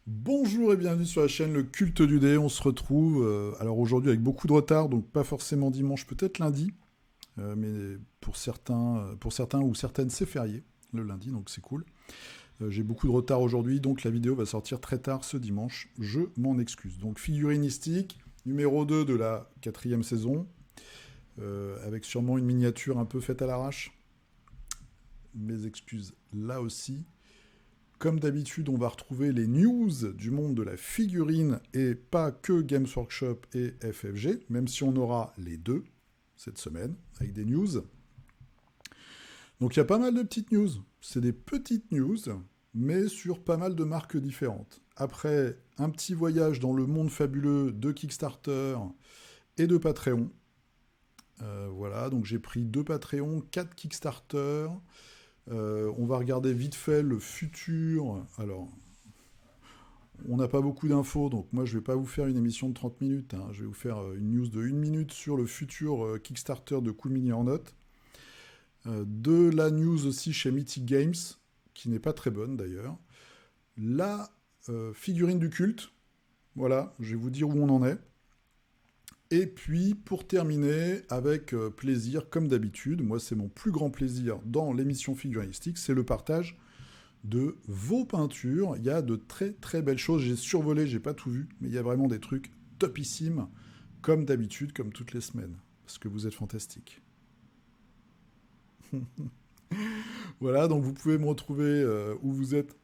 Bonjour et bienvenue sur la chaîne Le Culte du Dé. On se retrouve alors aujourd'hui avec beaucoup de retard, donc pas forcément dimanche, peut-être lundi, mais pour certains ou certaines c'est férié le lundi, donc c'est cool. J'ai beaucoup de retard aujourd'hui, donc la vidéo va sortir très tard ce dimanche. Je m'en excuse. Donc figurinistique, numéro 2 de la 4e saison, avec sûrement une miniature un peu faite à l'arrache. Mes excuses là aussi. Comme d'habitude, on va retrouver les news du monde de la figurine et pas que Games Workshop et FFG, même si on aura les deux cette semaine avec des news. Donc il y a pas mal de petites news. C'est des petites news, mais sur pas mal de marques différentes. Après un petit voyage dans le monde fabuleux de Kickstarter et de Patreon. Voilà, donc j'ai pris 2 Patreon, 4 Kickstarter. On va regarder vite fait le futur. Alors, on n'a pas beaucoup d'infos, donc moi je ne vais pas vous faire une émission de 30 minutes. Hein. Je vais vous faire une news de 1 minute sur le futur Kickstarter de Cool Mini en note. De la news aussi chez Mythic Games, qui n'est pas très bonne d'ailleurs. La figurine du culte. Voilà, je vais vous dire où on en est. Et puis, pour terminer, avec plaisir, comme d'habitude, moi c'est mon plus grand plaisir dans l'émission figurinistique, c'est le partage de vos peintures. Il y a de très très belles choses, j'ai survolé, j'ai pas tout vu, mais il y a vraiment des trucs topissimes, comme d'habitude, comme toutes les semaines, parce que vous êtes fantastiques. Voilà, donc vous pouvez me retrouver où vous êtes.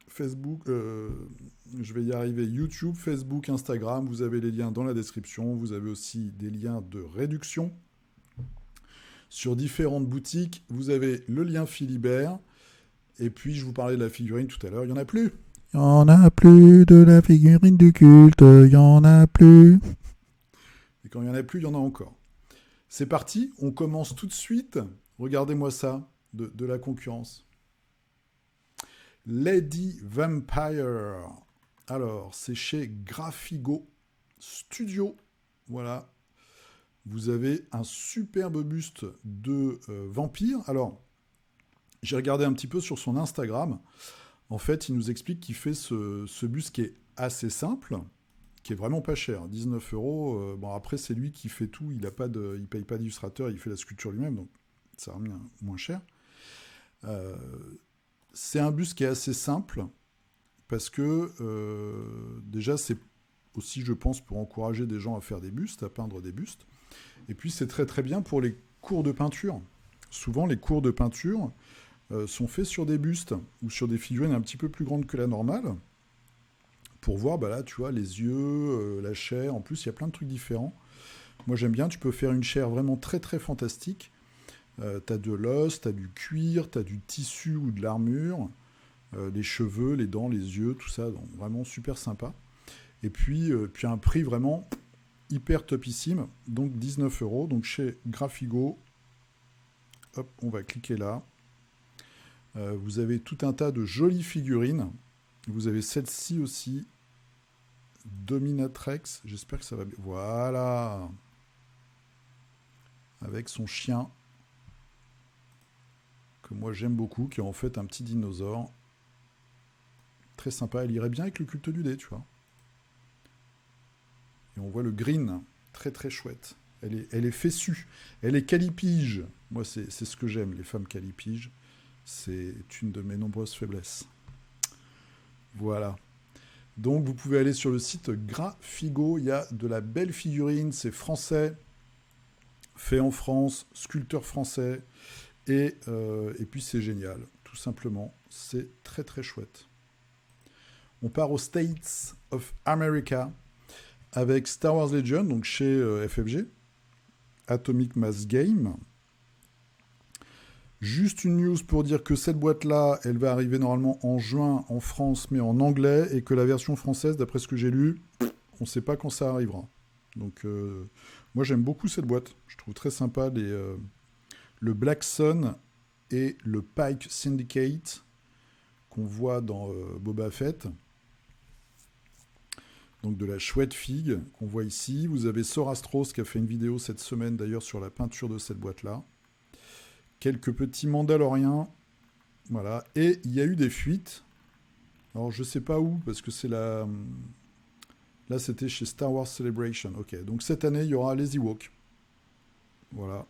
Facebook, je vais y arriver, YouTube, Facebook, Instagram, vous avez les liens dans la description, vous avez aussi des liens de réduction sur différentes boutiques, vous avez le lien Philibert, et puis je vous parlais de la figurine tout à l'heure, il n'y en a plus. Il n'y en a plus de la figurine du culte, il n'y en a plus. Et quand il n'y en a plus, il y en a encore. C'est parti, on commence tout de suite, regardez-moi ça, de la concurrence. Lady Vampire. Alors, c'est chez Graphigo Studio. Voilà. Vous avez un superbe buste de vampire. Alors, j'ai regardé un petit peu sur son Instagram. En fait, il nous explique qu'il fait ce buste qui est assez simple, qui est vraiment pas cher. 19 €. Bon, après, c'est lui qui fait tout. Il paye pas d'illustrateur, il fait la sculpture lui-même. Donc, ça revient moins cher. C'est un buste qui est assez simple, parce que déjà, c'est aussi, je pense, pour encourager des gens à faire des bustes, à peindre des bustes. Et puis, c'est très très bien pour les cours de peinture. Souvent, les cours de peinture sont faits sur des bustes ou sur des figurines un petit peu plus grandes que la normale, pour voir, bah là, tu vois, les yeux, la chair. En plus, il y a plein de trucs différents. Moi, j'aime bien. Tu peux faire une chair vraiment très très fantastique. T'as de l'os, t'as du cuir, t'as du tissu ou de l'armure, les cheveux, les dents, les yeux, tout ça, donc vraiment super sympa. Et puis un prix vraiment hyper topissime, donc 19 €, donc chez Graphigo. Hop, on va cliquer là. Vous avez tout un tas de jolies figurines. Vous avez celle-ci aussi, Dominatrex, j'espère que ça va bien. Voilà, avec son chien, que moi j'aime beaucoup, qui est en fait un petit dinosaure. Très sympa, elle irait bien avec le culte du dé, tu vois. Et on voit le green, très très chouette. Elle est fessue, elle est calipige. Moi c'est ce que j'aime, les femmes calipiges. C'est une de mes nombreuses faiblesses. Voilà. Donc vous pouvez aller sur le site Graphigo, il y a de la belle figurine, c'est français, fait en France, sculpteur français. Et puis c'est génial, tout simplement. C'est très très chouette. On part aux States of America avec Star Wars Legend, donc chez FFG, Atomic Mass Game. Juste une news pour dire que cette boîte-là, elle va arriver normalement en juin en France, mais en anglais, et que la version française, d'après ce que j'ai lu, on ne sait pas quand ça arrivera. Donc moi j'aime beaucoup cette boîte. Je trouve très sympa le Black Sun et le Pike Syndicate qu'on voit dans Boba Fett. Donc de la chouette figue qu'on voit ici. Vous avez Sorastros qui a fait une vidéo cette semaine d'ailleurs sur la peinture de cette boîte-là. Quelques petits Mandaloriens. Voilà. Et il y a eu des fuites. Alors je sais pas où, parce que c'est la... Là c'était chez Star Wars Celebration. Ok, donc cette année il y aura les Ewoks. Voilà.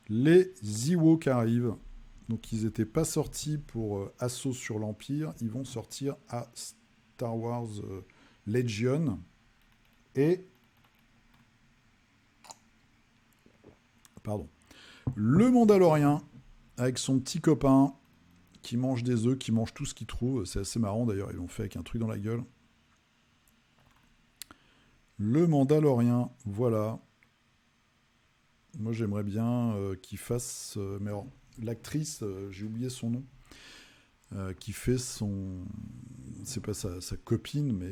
Les Ewoks arrivent. Donc ils n'étaient pas sortis pour Assaut sur l'Empire. Ils vont sortir à Star Wars Legion. Et... Pardon. Le Mandalorien, avec son petit copain, qui mange des œufs, qui mange tout ce qu'il trouve. C'est assez marrant d'ailleurs, ils l'ont fait avec un truc dans la gueule. Le Mandalorien, voilà. Moi j'aimerais bien qu'il fasse... mais alors, l'actrice, j'ai oublié son nom, qui fait son... C'est pas sa copine, mais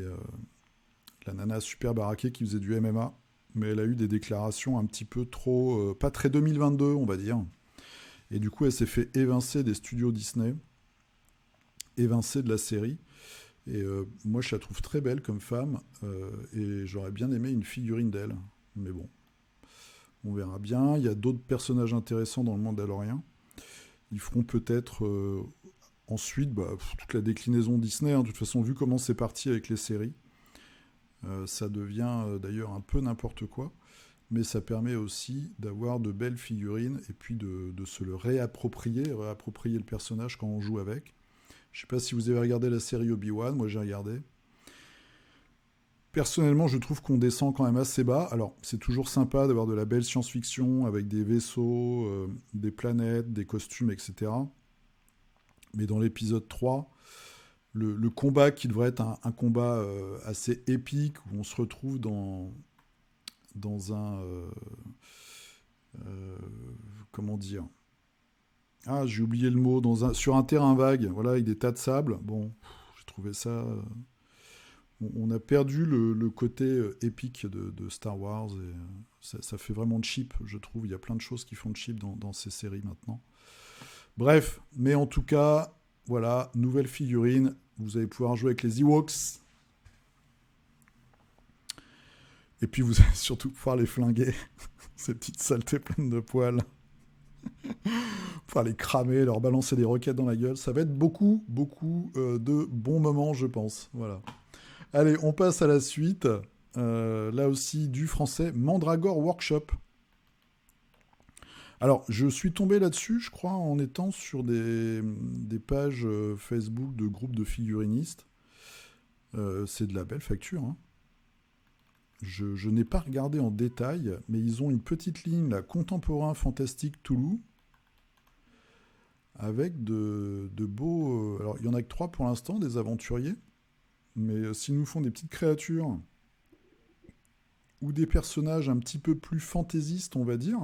la nana super baraquée qui faisait du MMA. Mais elle a eu des déclarations un petit peu trop... pas très 2022, on va dire. Et du coup, elle s'est fait évincer des studios Disney, évincée de la série. Et moi, je la trouve très belle comme femme. Et j'aurais bien aimé une figurine d'elle. Mais bon, on verra bien. Il y a d'autres personnages intéressants dans le Mandalorien. Ils feront peut-être ensuite toute la déclinaison Disney. Hein. De toute façon, vu comment c'est parti avec les séries, ça devient d'ailleurs un peu n'importe quoi. Mais ça permet aussi d'avoir de belles figurines et puis de se le réapproprier le personnage quand on joue avec. Je ne sais pas si vous avez regardé la série Obi-Wan, moi j'ai regardé. Personnellement, je trouve qu'on descend quand même assez bas. Alors, c'est toujours sympa d'avoir de la belle science-fiction avec des vaisseaux, des planètes, des costumes, etc. Mais dans l'épisode 3, le combat qui devrait être un combat assez épique, où on se retrouve dans un... comment dire, ah, j'ai oublié le mot, sur un terrain vague, voilà, avec des tas de sable. Bon, j'ai trouvé ça... on a perdu le côté épique de Star Wars, et ça fait vraiment cheap, je trouve. Il y a plein de choses qui font de cheap dans ces séries maintenant. Bref, mais en tout cas, voilà, nouvelle figurine. Vous allez pouvoir jouer avec les Ewoks. Et puis vous allez surtout pouvoir les flinguer, ces petites saletés pleines de poils. Pouvoir les cramer, leur balancer des roquettes dans la gueule. Ça va être beaucoup de bons moments, je pense. Voilà. Allez, on passe à la suite. Là aussi, du français, Mandragore Workshop. Alors, je suis tombé là-dessus, je crois, en étant sur des pages Facebook de groupes de figurinistes. C'est de la belle facture, hein. Je n'ai pas regardé en détail, mais ils ont une petite ligne, là, contemporain fantastique Toulouse, avec de beaux... alors, il n'y en a que 3 pour l'instant, des aventuriers. Mais s'ils nous font des petites créatures ou des personnages un petit peu plus fantaisistes, on va dire,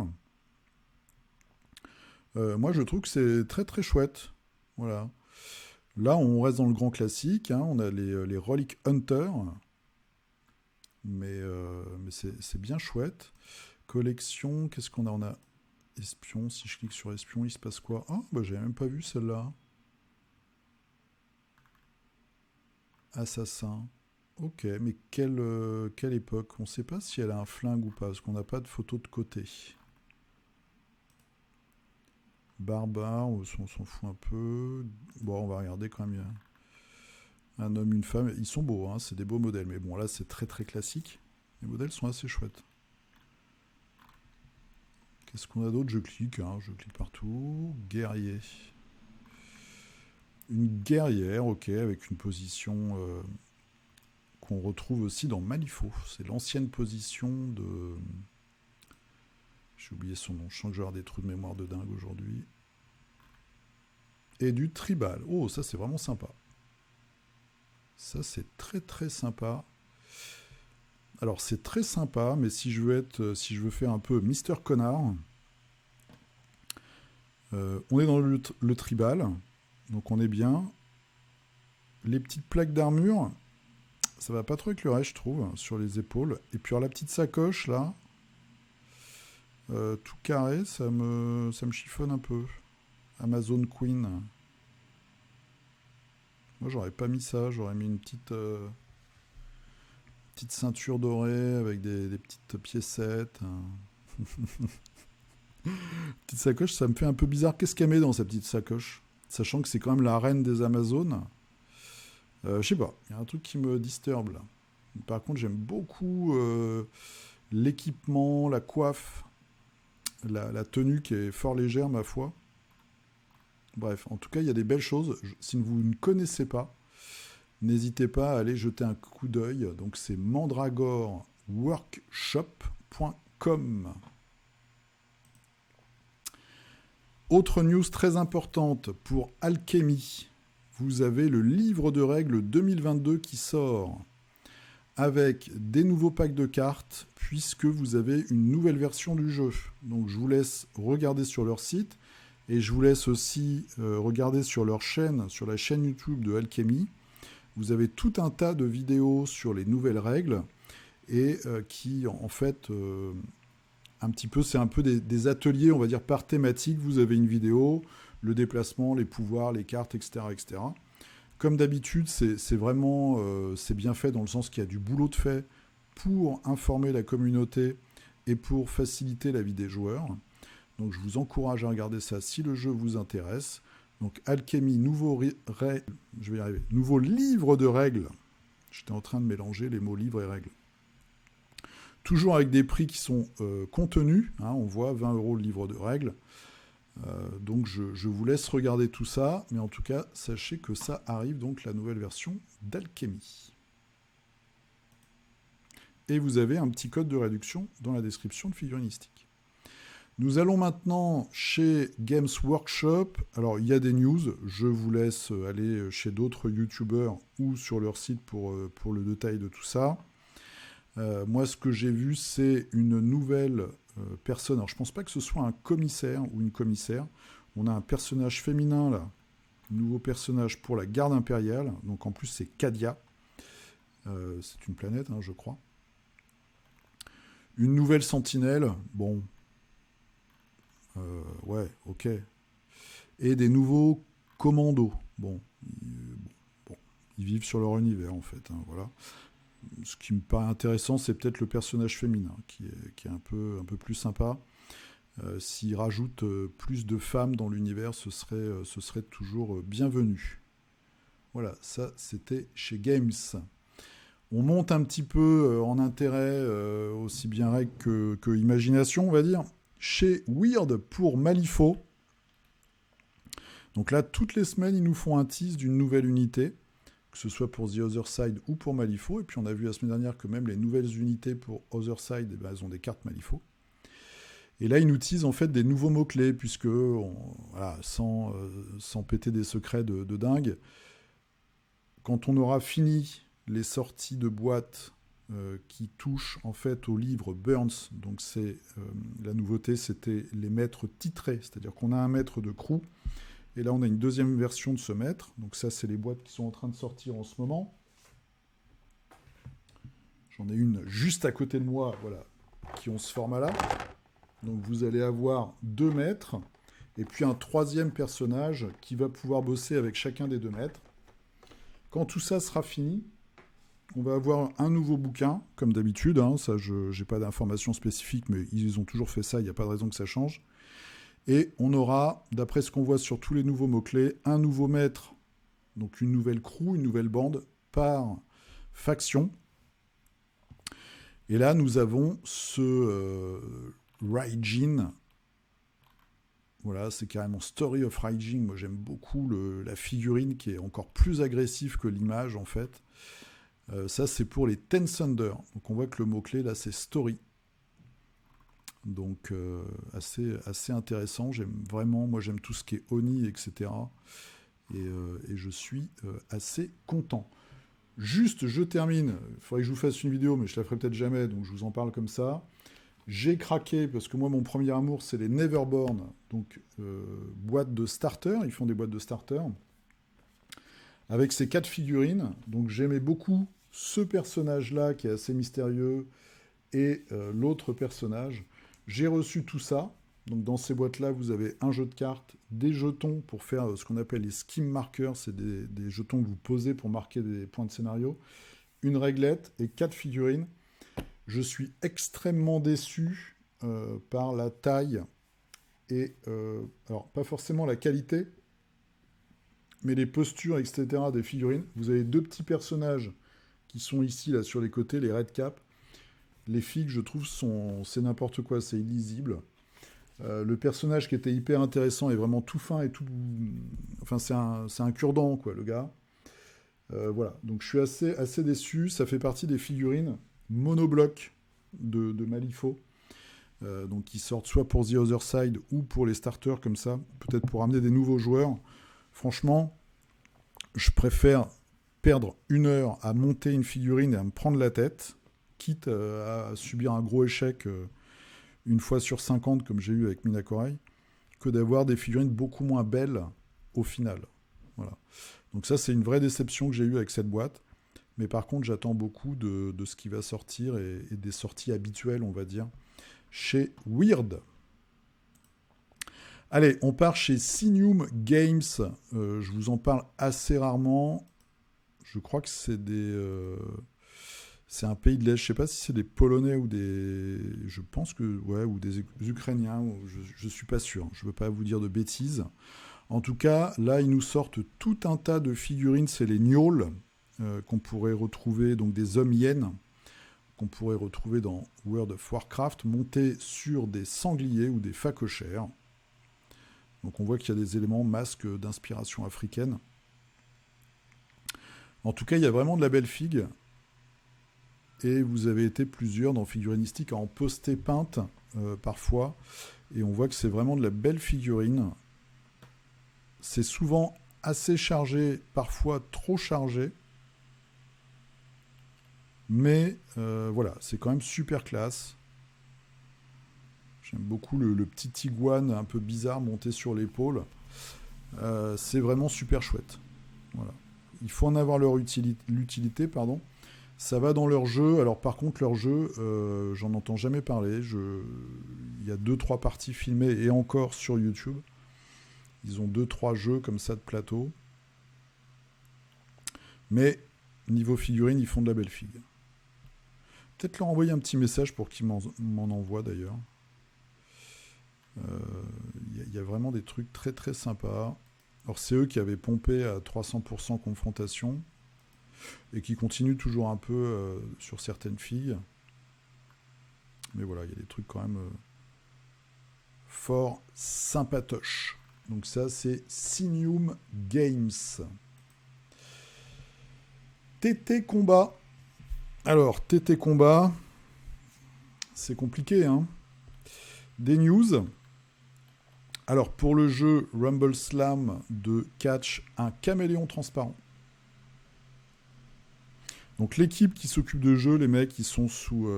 moi je trouve que c'est très très chouette. Voilà. Là, on reste dans le grand classique. Hein, on a les Relic Hunters, mais c'est bien chouette. Collection, qu'est-ce qu'on a? On a Espion. Si je clique sur Espion, il se passe quoi? Ah, j'avais même pas vu celle-là. Assassin. Ok, mais quelle époque? On ne sait pas si elle a un flingue ou pas, parce qu'on n'a pas de photo de côté. Barbare, on s'en fout un peu. Bon, on va regarder quand même. Un homme, une femme. Ils sont beaux, hein, c'est des beaux modèles. Mais bon, là, c'est très très classique. Les modèles sont assez chouettes. Qu'est-ce qu'on a d'autre? Je clique partout. Guerrier. Une guerrière, ok, avec une position qu'on retrouve aussi dans Malifaux. C'est l'ancienne position de... J'ai oublié son nom, je sens que je vais avoir des trous de mémoire de dingue aujourd'hui. Et du tribal. Oh, ça c'est vraiment sympa. Ça c'est très très sympa. Alors c'est très sympa, mais si je veux faire un peu Mister Connard, on est dans le tribal, donc on est bien. Les petites plaques d'armure, ça va pas trop avec le reste, je trouve, sur les épaules. Et puis alors, la petite sacoche là, tout carré, ça me chiffonne un peu. Amazon Queen. Moi j'aurais pas mis ça, j'aurais mis une petite petite ceinture dorée avec des petites piécettes. Petite sacoche, ça me fait un peu bizarre. Qu'est-ce qu'elle met dans sa petite sacoche? Sachant que c'est quand même la reine des Amazones. Je sais pas, il y a un truc qui me disturbe là. Par contre, j'aime beaucoup l'équipement, la coiffe, la tenue qui est fort légère, ma foi. Bref, en tout cas, il y a des belles choses. Si vous ne connaissez pas, n'hésitez pas à aller jeter un coup d'œil. Donc, c'est mandragoreworkshop.com. Autre news très importante pour Alchemy. Vous avez le livre de règles 2022 qui sort avec des nouveaux packs de cartes puisque vous avez une nouvelle version du jeu. Donc je vous laisse regarder sur leur site et je vous laisse aussi regarder sur leur chaîne, sur la chaîne YouTube de Alchemy. Vous avez tout un tas de vidéos sur les nouvelles règles et qui en fait un petit peu, c'est un peu des ateliers, on va dire par thématique. Vous avez une vidéo, le déplacement, les pouvoirs, les cartes, etc., etc. Comme d'habitude, c'est vraiment c'est bien fait dans le sens qu'il y a du boulot de fait pour informer la communauté et pour faciliter la vie des joueurs. Donc je vous encourage à regarder ça si le jeu vous intéresse. Donc Alchemy, nouveau livre de règles. J'étais en train de mélanger les mots livre et règles. Toujours avec des prix qui sont contenus. Hein, on voit 20 € le livre de règles. Donc je vous laisse regarder tout ça. Mais en tout cas, sachez que ça arrive, donc la nouvelle version d'Alchemy. Et vous avez un petit code de réduction dans la description de Figurinistique. Nous allons maintenant chez Games Workshop. Alors, il y a des news. Je vous laisse aller chez d'autres youtubeurs ou sur leur site pour le détail de tout ça. Moi, ce que j'ai vu, c'est une nouvelle personne. Alors, je ne pense pas que ce soit un commissaire ou une commissaire. On a un personnage féminin, là. Nouveau personnage pour la garde impériale. Donc, en plus, c'est Cadia. C'est une planète, hein, je crois. Une nouvelle sentinelle. Bon. Ouais, ok. Et des nouveaux commandos. Bon. Ils vivent sur leur univers, en fait. Hein, voilà. Ce qui me paraît intéressant, c'est peut-être le personnage féminin, qui est un peu plus sympa. S'il rajoute plus de femmes dans l'univers, ce serait toujours bienvenu. Voilà, ça c'était chez Games. On monte un petit peu en intérêt, aussi bien règle que imagination, on va dire. Chez Weird pour Malifaux. Donc là, toutes les semaines, ils nous font un tease d'une nouvelle unité, que ce soit pour The Other Side ou pour Malifaux. Et puis on a vu la semaine dernière que même les nouvelles unités pour Other Side, eh ben, elles ont des cartes Malifaux. Et là, ils nous teasent en fait des nouveaux mots-clés, puisque, voilà, sans péter des secrets de dingue, quand on aura fini les sorties de boîtes qui touchent en fait au livre Burns, donc c'est la nouveauté, c'était les maîtres titrés, c'est-à-dire qu'on a un maître de crew, et là on a une deuxième version de ce maître, donc ça c'est les boîtes qui sont en train de sortir en ce moment. J'en ai une juste à côté de moi, voilà, qui ont ce format-là. Donc vous allez avoir 2 maîtres, et puis un troisième personnage qui va pouvoir bosser avec chacun des 2 maîtres. Quand tout ça sera fini, on va avoir un nouveau bouquin, comme d'habitude. Hein, ça, je n'ai pas d'informations spécifiques, mais ils ont toujours fait ça, il n'y a pas de raison que ça change. Et on aura, d'après ce qu'on voit sur tous les nouveaux mots-clés, un nouveau maître, donc une nouvelle crew, une nouvelle bande, par faction. Et là, nous avons ce Raijin. Voilà, c'est carrément Story of Raijin. Moi, j'aime beaucoup la figurine qui est encore plus agressive que l'image, en fait. Ça, c'est pour les Ten Thunder. Donc, on voit que le mot-clé, là, c'est Story. Donc, assez intéressant. Moi, j'aime tout ce qui est Oni, etc. Et je suis assez content. Juste, je termine. Il faudrait que je vous fasse une vidéo, mais je la ferai peut-être jamais, donc je vous en parle comme ça. J'ai craqué, parce que moi, mon premier amour, c'est les Neverborn. Donc, boîtes de starter. Ils font des boîtes de starter. Avec ces 4 figurines. Donc, j'aimais beaucoup ce personnage-là, qui est assez mystérieux, et l'autre personnage. J'ai reçu tout ça. Donc, dans ces boîtes-là, vous avez un jeu de cartes, des jetons pour faire ce qu'on appelle les skim markers. C'est des jetons que vous posez pour marquer des points de scénario. une réglette et 4 figurines. Je suis extrêmement déçu par la taille et, alors pas forcément la qualité, mais les postures, etc. des figurines. Vous avez 2 petits personnages qui sont ici, là, sur les côtés, les Red Cap. Les figues, je trouve, c'est n'importe quoi, c'est illisible. Le personnage qui était hyper intéressant est vraiment tout fin et tout... Enfin, c'est un cure-dent, quoi, le gars. Voilà, donc je suis assez déçu. Ça fait partie des figurines monobloc de Malifaux. Donc qui sortent soit pour The Other Side ou pour les starters comme ça, peut-être pour amener des nouveaux joueurs. Franchement, je préfère perdre 1 heure à monter une figurine et à me prendre la tête, quitte à subir un gros échec une fois sur 50 comme j'ai eu avec Minakorai, que d'avoir des figurines beaucoup moins belles au final. Voilà. Donc ça, c'est une vraie déception que j'ai eue avec cette boîte. Mais par contre, j'attends beaucoup de ce qui va sortir et des sorties habituelles, on va dire, chez Weird. Allez, on part chez Sinium Games. Je vous en parle assez rarement. Je crois que c'est c'est un pays de l'Est. Je ne sais pas si c'est des Polonais ou des... Je pense que... Ouais, ou des Ukrainiens. Je ne suis pas sûr. Je ne veux pas vous dire de bêtises. En tout cas, là, ils nous sortent tout un tas de figurines. C'est les Gnolls qu'on pourrait retrouver, donc des hommes hyènes, qu'on pourrait retrouver dans World of Warcraft, montés sur des sangliers ou des phacochères. Donc on voit qu'il y a des éléments masques d'inspiration africaine. En tout cas, il y a vraiment de la belle figue. Et vous avez été plusieurs dans Figurinistique à en poster peinte parfois. Et on voit que c'est vraiment de la belle figurine. C'est souvent assez chargé, parfois trop chargé. Mais voilà, c'est quand même super classe. J'aime beaucoup le petit iguane un peu bizarre monté sur l'épaule. C'est vraiment super chouette. Voilà. Il faut en avoir l'utilité, pardon. Ça va dans leur jeu. Alors par contre, leur jeu, j'en entends jamais parler. Il y a 2-3 parties filmées et encore sur YouTube. Ils ont 2-3 jeux comme ça de plateau. Mais niveau figurine, ils font de la belle figue. Peut-être leur envoyer un petit message pour qu'ils m'en envoient d'ailleurs. Il y a vraiment des trucs très très sympas. Alors c'est eux qui avaient pompé à 300% confrontation et qui continuent toujours un peu sur certaines filles. Mais voilà, il y a des trucs quand même fort sympatoches. Donc ça c'est Sinium Games. TT Combat. Alors TT Combat, c'est compliqué, hein. Des news. Alors, pour le jeu Rumble Slam de Catch, un caméléon transparent. Donc, l'équipe qui s'occupe de jeu, les mecs, ils sont sous...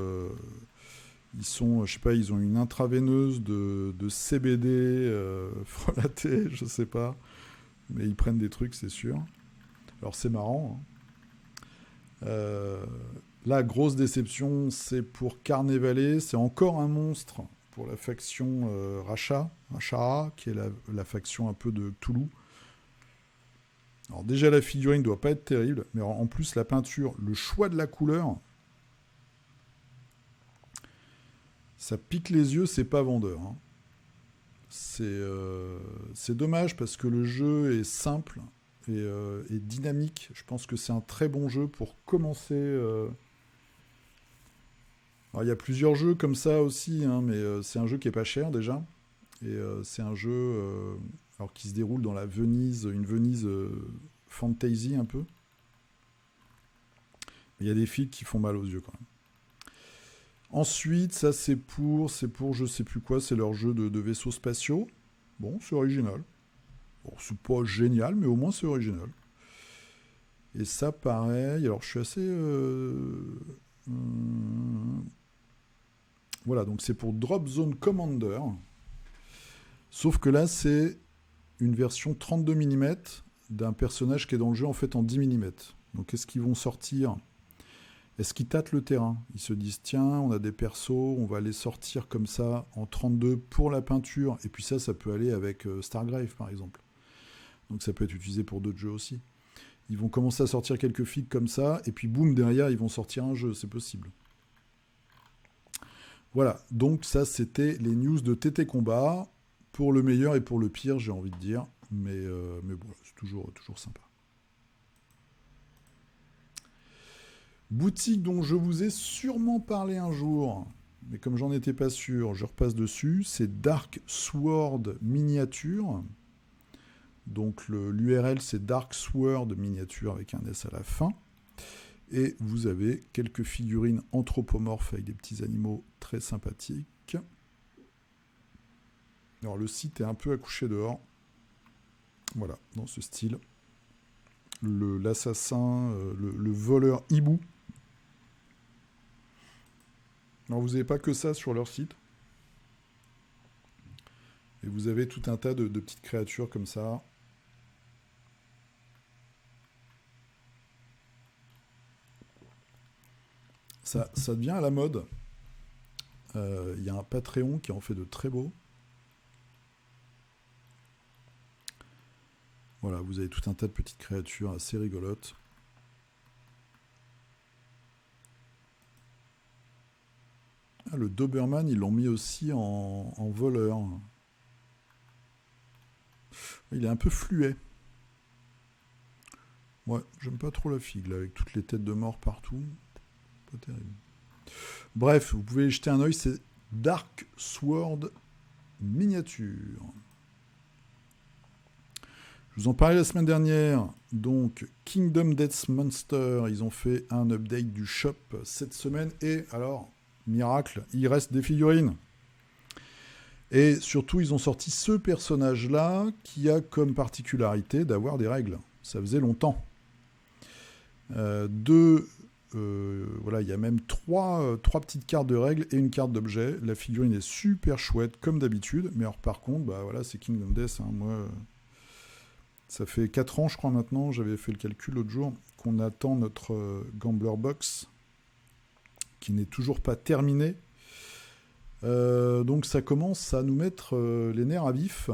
ils sont, je sais pas, ils ont une intraveineuse de CBD frelatée, je sais pas. Mais ils prennent des trucs, c'est sûr. Alors, c'est marrant. La grosse déception, c'est pour Carnevale. C'est encore un monstre pour la faction Racha, qui est la faction un peu de Cthulhu. Alors déjà, la figurine ne doit pas être terrible, mais en plus, la peinture, le choix de la couleur, ça pique les yeux, c'est pas vendeur. Hein. C'est dommage parce que le jeu est simple et dynamique. Je pense que c'est un très bon jeu pour commencer... Alors, il y a plusieurs jeux comme ça aussi, hein, mais c'est un jeu qui est pas cher déjà. Et c'est un jeu alors, qui se déroule dans la Venise, une Venise fantasy un peu. Il y a des filles qui font mal aux yeux quand même. Ensuite, ça c'est pour je sais plus quoi, c'est leur jeu de vaisseaux spatiaux. Bon, c'est original. Bon, c'est pas génial, mais au moins c'est original. Et ça, pareil, alors je suis assez... Voilà, donc c'est pour Drop Zone Commander. Sauf que là, c'est une version 32 mm d'un personnage qui est dans le jeu en fait en 10 mm. Donc est-ce qu'ils vont sortir? Est-ce qu'ils tâtent le terrain? Ils se disent, tiens, on a des persos, on va les sortir comme ça en 32 pour la peinture. Et puis ça peut aller avec Stargrave par exemple. Donc ça peut être utilisé pour d'autres jeux aussi. Ils vont commencer à sortir quelques figues comme ça, et puis boum, derrière, ils vont sortir un jeu, c'est possible. Voilà, donc ça, c'était les news de TT Combat, pour le meilleur et pour le pire, j'ai envie de dire, mais bon, c'est toujours sympa. Boutique dont je vous ai sûrement parlé un jour, mais comme j'en étais pas sûr, je repasse dessus, c'est Dark Sword Miniature. Donc l'URL c'est Dark Sword Miniature avec un S à la fin. Et vous avez quelques figurines anthropomorphes avec des petits animaux très sympathiques. Alors le site est un peu accouché dehors. Voilà, dans ce style. L'assassin, le voleur hibou. Alors vous n'avez pas que ça sur leur site. Et vous avez tout un tas de petites créatures comme ça. Ça devient à la mode. Y a un Patreon qui en fait de très beaux. Voilà, vous avez tout un tas de petites créatures assez rigolotes. Ah, le Doberman, ils l'ont mis aussi en voleur. Il est un peu fluet. Ouais, j'aime pas trop la figue, là, avec toutes les têtes de mort partout. Pas terrible. Bref, vous pouvez y jeter un oeil, c'est Dark Sword Miniature. Je vous en parlais la semaine dernière. Donc, Kingdom Death Monster, ils ont fait un update du shop cette semaine. Et alors, miracle, il reste des figurines. Et surtout, ils ont sorti ce personnage-là qui a comme particularité d'avoir des règles. Ça faisait longtemps. Voilà, il y a même trois petites cartes de règles et une carte d'objet. La figurine est super chouette, comme d'habitude. Mais alors, par contre, bah, voilà, c'est Kingdom Death. Hein. Moi, ça fait 4 ans, je crois, maintenant. J'avais fait le calcul l'autre jour qu'on attend notre Gambler Box, qui n'est toujours pas terminé. Donc, ça commence à nous mettre les nerfs à vif.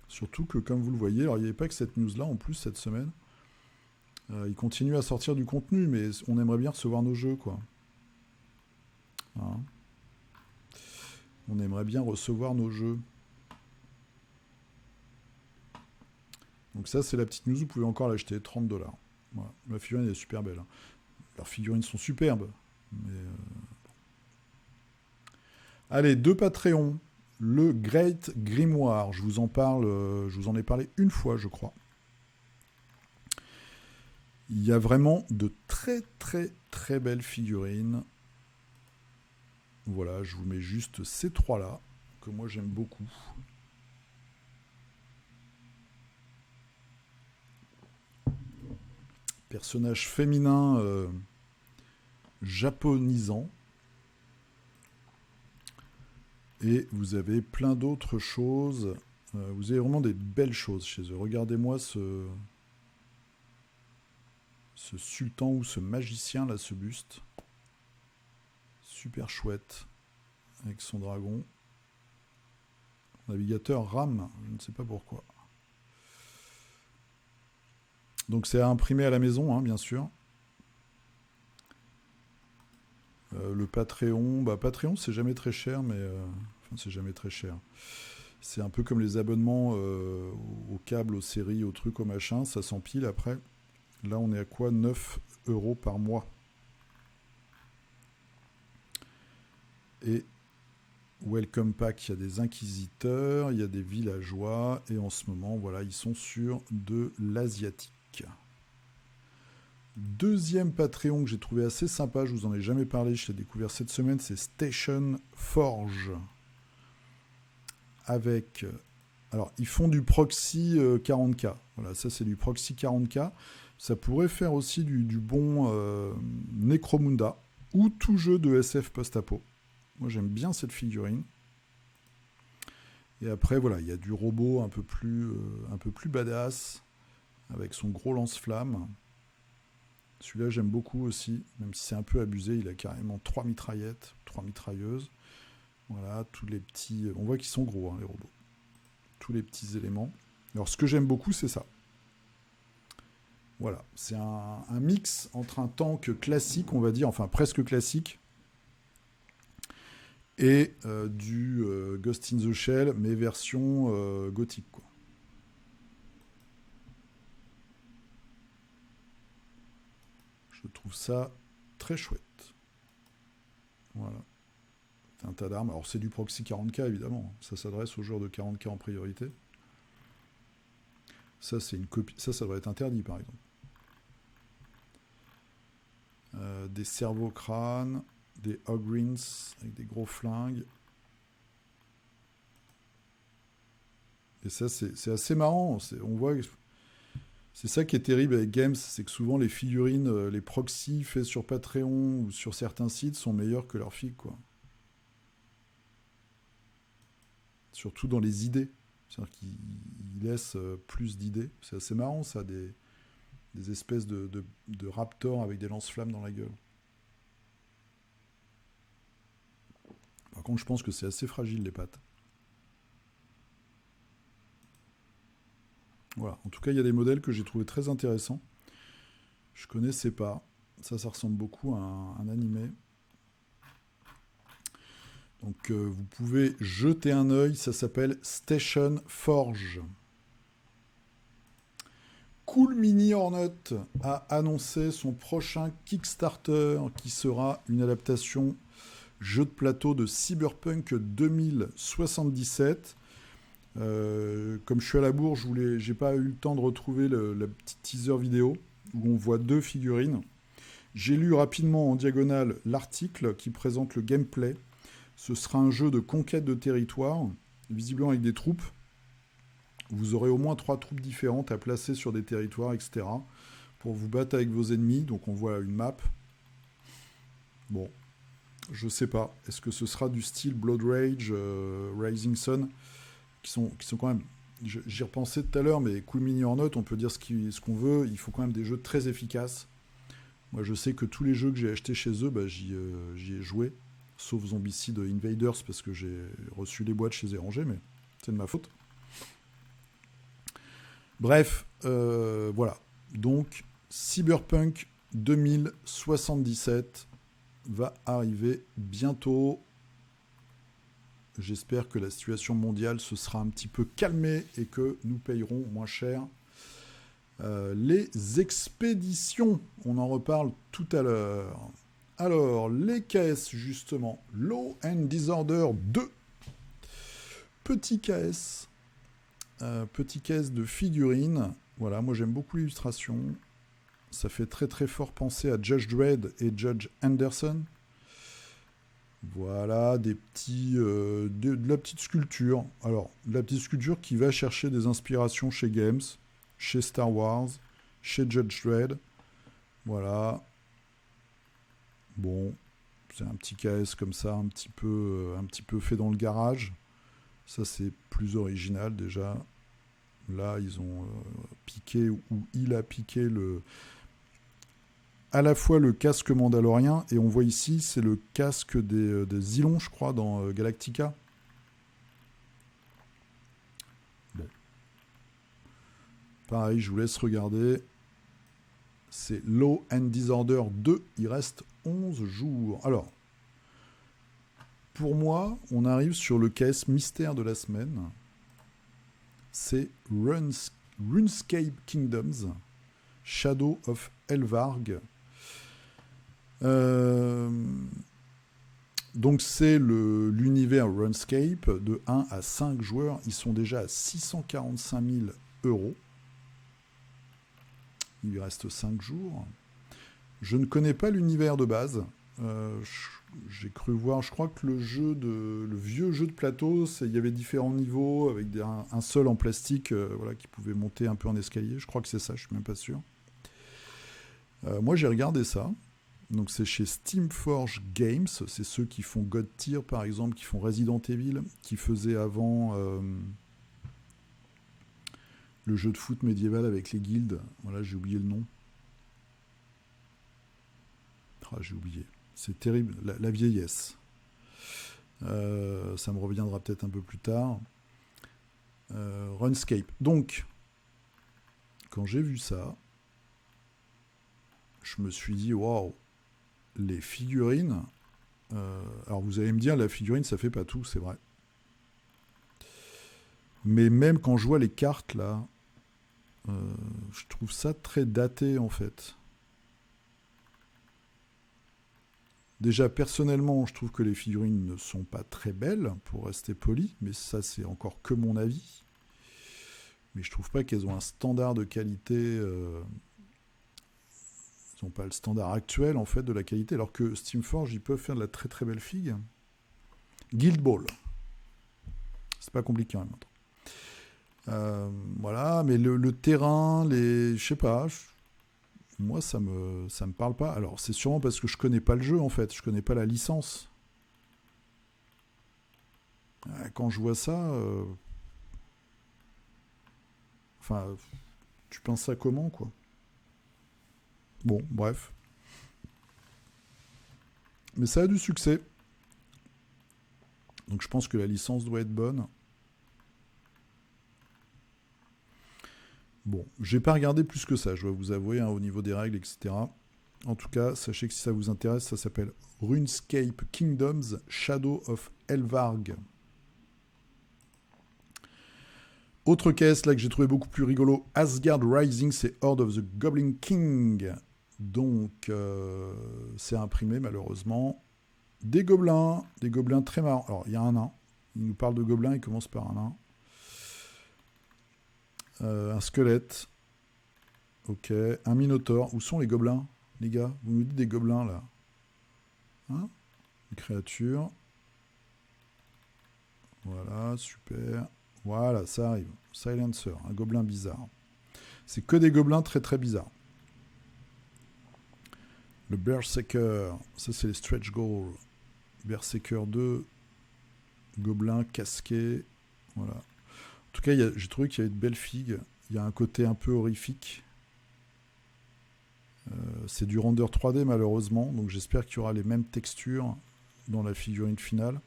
Surtout que, comme vous le voyez, alors il n'y avait pas que cette news-là, en plus, cette semaine. Ils continuent à sortir du contenu, mais on aimerait bien recevoir nos jeux, quoi. Hein, on aimerait bien recevoir nos jeux. Donc ça, c'est la petite news, vous pouvez encore l'acheter, 30$. Voilà. La figurine est super belle. Hein. Leurs figurines sont superbes. Mais allez, 2 Patreons. Le Great Grimoire, je vous en parle, je vous en ai parlé une fois, je crois. Il y a vraiment de très très très belles figurines. Voilà, je vous mets juste ces 3-là, que moi j'aime beaucoup. Personnage féminin japonisant. Et vous avez plein d'autres choses. Vous avez vraiment des belles choses chez eux. Regardez-moi ce sultan ou ce magicien, là, ce buste. Super chouette. Avec son dragon. Navigateur RAM, je ne sais pas pourquoi. Donc c'est à imprimer à la maison, hein, bien sûr. Le Patreon, Patreon c'est jamais très cher, mais enfin c'est jamais très cher. C'est un peu comme les abonnements au câble, aux séries, aux trucs, au machin, ça s'empile après. Là on est à quoi, 9€ par mois. Et Welcome Pack, il y a des inquisiteurs, il y a des villageois, et en ce moment, voilà, ils sont sur de l'asiatique. Deuxième Patreon que j'ai trouvé assez sympa, je vous en ai jamais parlé, je l'ai découvert cette semaine, c'est Station Forge. Avec... alors, ils font du proxy 40K. Voilà, ça c'est du proxy 40K. Ça pourrait faire aussi du bon Necromunda, ou tout jeu de SF post-apo. Moi j'aime bien cette figurine. Et après, voilà, il y a du robot un peu plus badass, avec son gros lance-flamme. Celui-là, j'aime beaucoup aussi, même si c'est un peu abusé. Il a carrément 3 mitraillettes, 3 mitrailleuses. Voilà, tous les petits... on voit qu'ils sont gros, hein, les robots. Tous les petits éléments. Alors, ce que j'aime beaucoup, c'est ça. Voilà, c'est un mix entre un tank classique, on va dire, enfin presque classique, et du Ghost in the Shell, mais version gothique, quoi. Je trouve ça très chouette. Voilà. C'est un tas d'armes. Alors c'est du proxy 40K évidemment. Ça s'adresse aux joueurs de 40K en priorité. Ça c'est une copie. Ça devrait être interdit par exemple. Des cerveaux-crânes, des Ogrins avec des gros flingues. Et ça c'est assez marrant. On voit. C'est ça qui est terrible avec Games, c'est que souvent les figurines, les proxys faits sur Patreon ou sur certains sites sont meilleurs que leurs figues, quoi. Surtout dans les idées. C'est-à-dire qu'ils laissent plus d'idées. C'est assez marrant, ça, des espèces de raptors avec des lance-flammes dans la gueule. Par contre, je pense que c'est assez fragile, les pattes. Voilà. En tout cas, il y a des modèles que j'ai trouvé très intéressants. Je connaissais pas. Ça ressemble beaucoup à un animé. Donc vous pouvez jeter un œil, ça s'appelle Station Forge. Cool Mini Hornet a annoncé son prochain Kickstarter qui sera une adaptation jeu de plateau de Cyberpunk 2077. Comme je suis à la bourre, j'ai pas eu le temps de retrouver la petite teaser vidéo où on voit 2 figurines. J'ai lu rapidement en diagonale l'article qui présente le gameplay. Ce sera un jeu de conquête de territoire, visiblement avec des troupes. Vous aurez au moins 3 troupes différentes à placer sur des territoires, etc. pour vous battre avec vos ennemis. Donc on voit une map. Bon, je sais pas. Est-ce que ce sera du style Blood Rage, Rising Sun, qui sont quand même... J'y repensais tout à l'heure, mais Cool Mini Hornet, on peut dire ce qu'on veut. Il faut quand même des jeux très efficaces. Moi, je sais que tous les jeux que j'ai achetés chez eux, j'y ai joué. Sauf Zombicide Invaders, parce que j'ai reçu les boîtes chez Éranger, mais c'est de ma faute. Bref, voilà. Donc, Cyberpunk 2077 va arriver bientôt. J'espère que la situation mondiale se sera un petit peu calmée et que nous payerons moins cher les expéditions. On en reparle tout à l'heure. Alors, les KS, justement. Law and Disorder 2. Petit KS. Petit KS de figurines. Voilà, moi j'aime beaucoup l'illustration. Ça fait très très fort penser à Judge Dredd et Judge Anderson. Voilà, de la petite sculpture. Alors, de la petite sculpture qui va chercher des inspirations chez Games, chez Star Wars, chez Judge Dredd. Voilà. Bon, c'est un petit KS comme ça, un petit peu fait dans le garage. Ça, c'est plus original déjà. Là, ils ont piqué, ou il a piqué à la fois le casque mandalorien, et on voit ici, c'est le casque des Zylons, je crois, dans Galactica. Bon. Pareil, je vous laisse regarder. C'est Law and Disorder 2. Il reste 11 jours. Alors, pour moi, on arrive sur le KS mystère de la semaine. C'est RuneScape Kingdoms, Shadow of Elvarg. Donc c'est l'univers RuneScape de 1 à 5 joueurs. Ils sont déjà à 645 000 €. Il lui reste 5 jours. Je ne connais pas l'univers de base. J'ai cru voir, je crois que le vieux jeu de plateau, il y avait différents niveaux avec un seul en plastique voilà, qui pouvait monter un peu en escalier. Je crois que c'est ça, je suis même pas sûr. Moi j'ai regardé ça. Donc c'est chez Steamforge Games, c'est ceux qui font God Tier par exemple, qui font Resident Evil, qui faisaient avant le jeu de foot médiéval avec les guildes. Voilà, j'ai oublié le nom. Ah, j'ai oublié. C'est terrible, la vieillesse. Ça me reviendra peut-être un peu plus tard. RuneScape. Donc, quand j'ai vu ça, je me suis dit, waouh, les figurines. Alors vous allez me dire, la figurine, ça fait pas tout, c'est vrai. Mais même quand je vois les cartes là, je trouve ça très daté en fait. Déjà, personnellement, je trouve que les figurines ne sont pas très belles, pour rester poli, mais ça, c'est encore que mon avis. Mais je trouve pas qu'elles ont un standard de qualité. Ils n'ont pas le standard actuel, en fait, de la qualité, alors que Steamforge, ils peuvent faire de la très très belle figue. Guild Ball. C'est pas compliqué en même temps. Voilà, mais le terrain, je sais pas, moi ça me parle pas. Alors c'est sûrement parce que je connais pas le jeu en fait, je connais pas la licence. Quand je vois ça, enfin, tu penses ça comment quoi? Bon, bref. Mais ça a du succès. Donc je pense que la licence doit être bonne. Bon, j'ai pas regardé plus que ça, je dois vous avouer, hein, au niveau des règles, etc. En tout cas, sachez que si ça vous intéresse, ça s'appelle RuneScape Kingdoms Shadow of Elvarg. Autre caisse là que j'ai trouvé beaucoup plus rigolo, Asgard Rising, c'est Horde of the Goblin King. Donc, c'est imprimé malheureusement. Des gobelins très marrants. Alors, il y a un nain. Il nous parle de gobelins, il commence par un nain. Un squelette. Ok. Un minotaure. Où sont les gobelins, les gars? Vous nous dites des gobelins, là. Hein? Une créature. Voilà, super. Voilà, ça arrive. Silencer, un gobelin bizarre. C'est que des gobelins très très bizarres. Le Berserker, ça c'est les stretch goals. Berserker 2, gobelin casqué. Voilà. En tout cas, j'ai trouvé qu'il y avait de belles figues. Il y a un côté un peu horrifique. C'est du render 3D malheureusement, donc j'espère qu'il y aura les mêmes textures dans la figurine finale.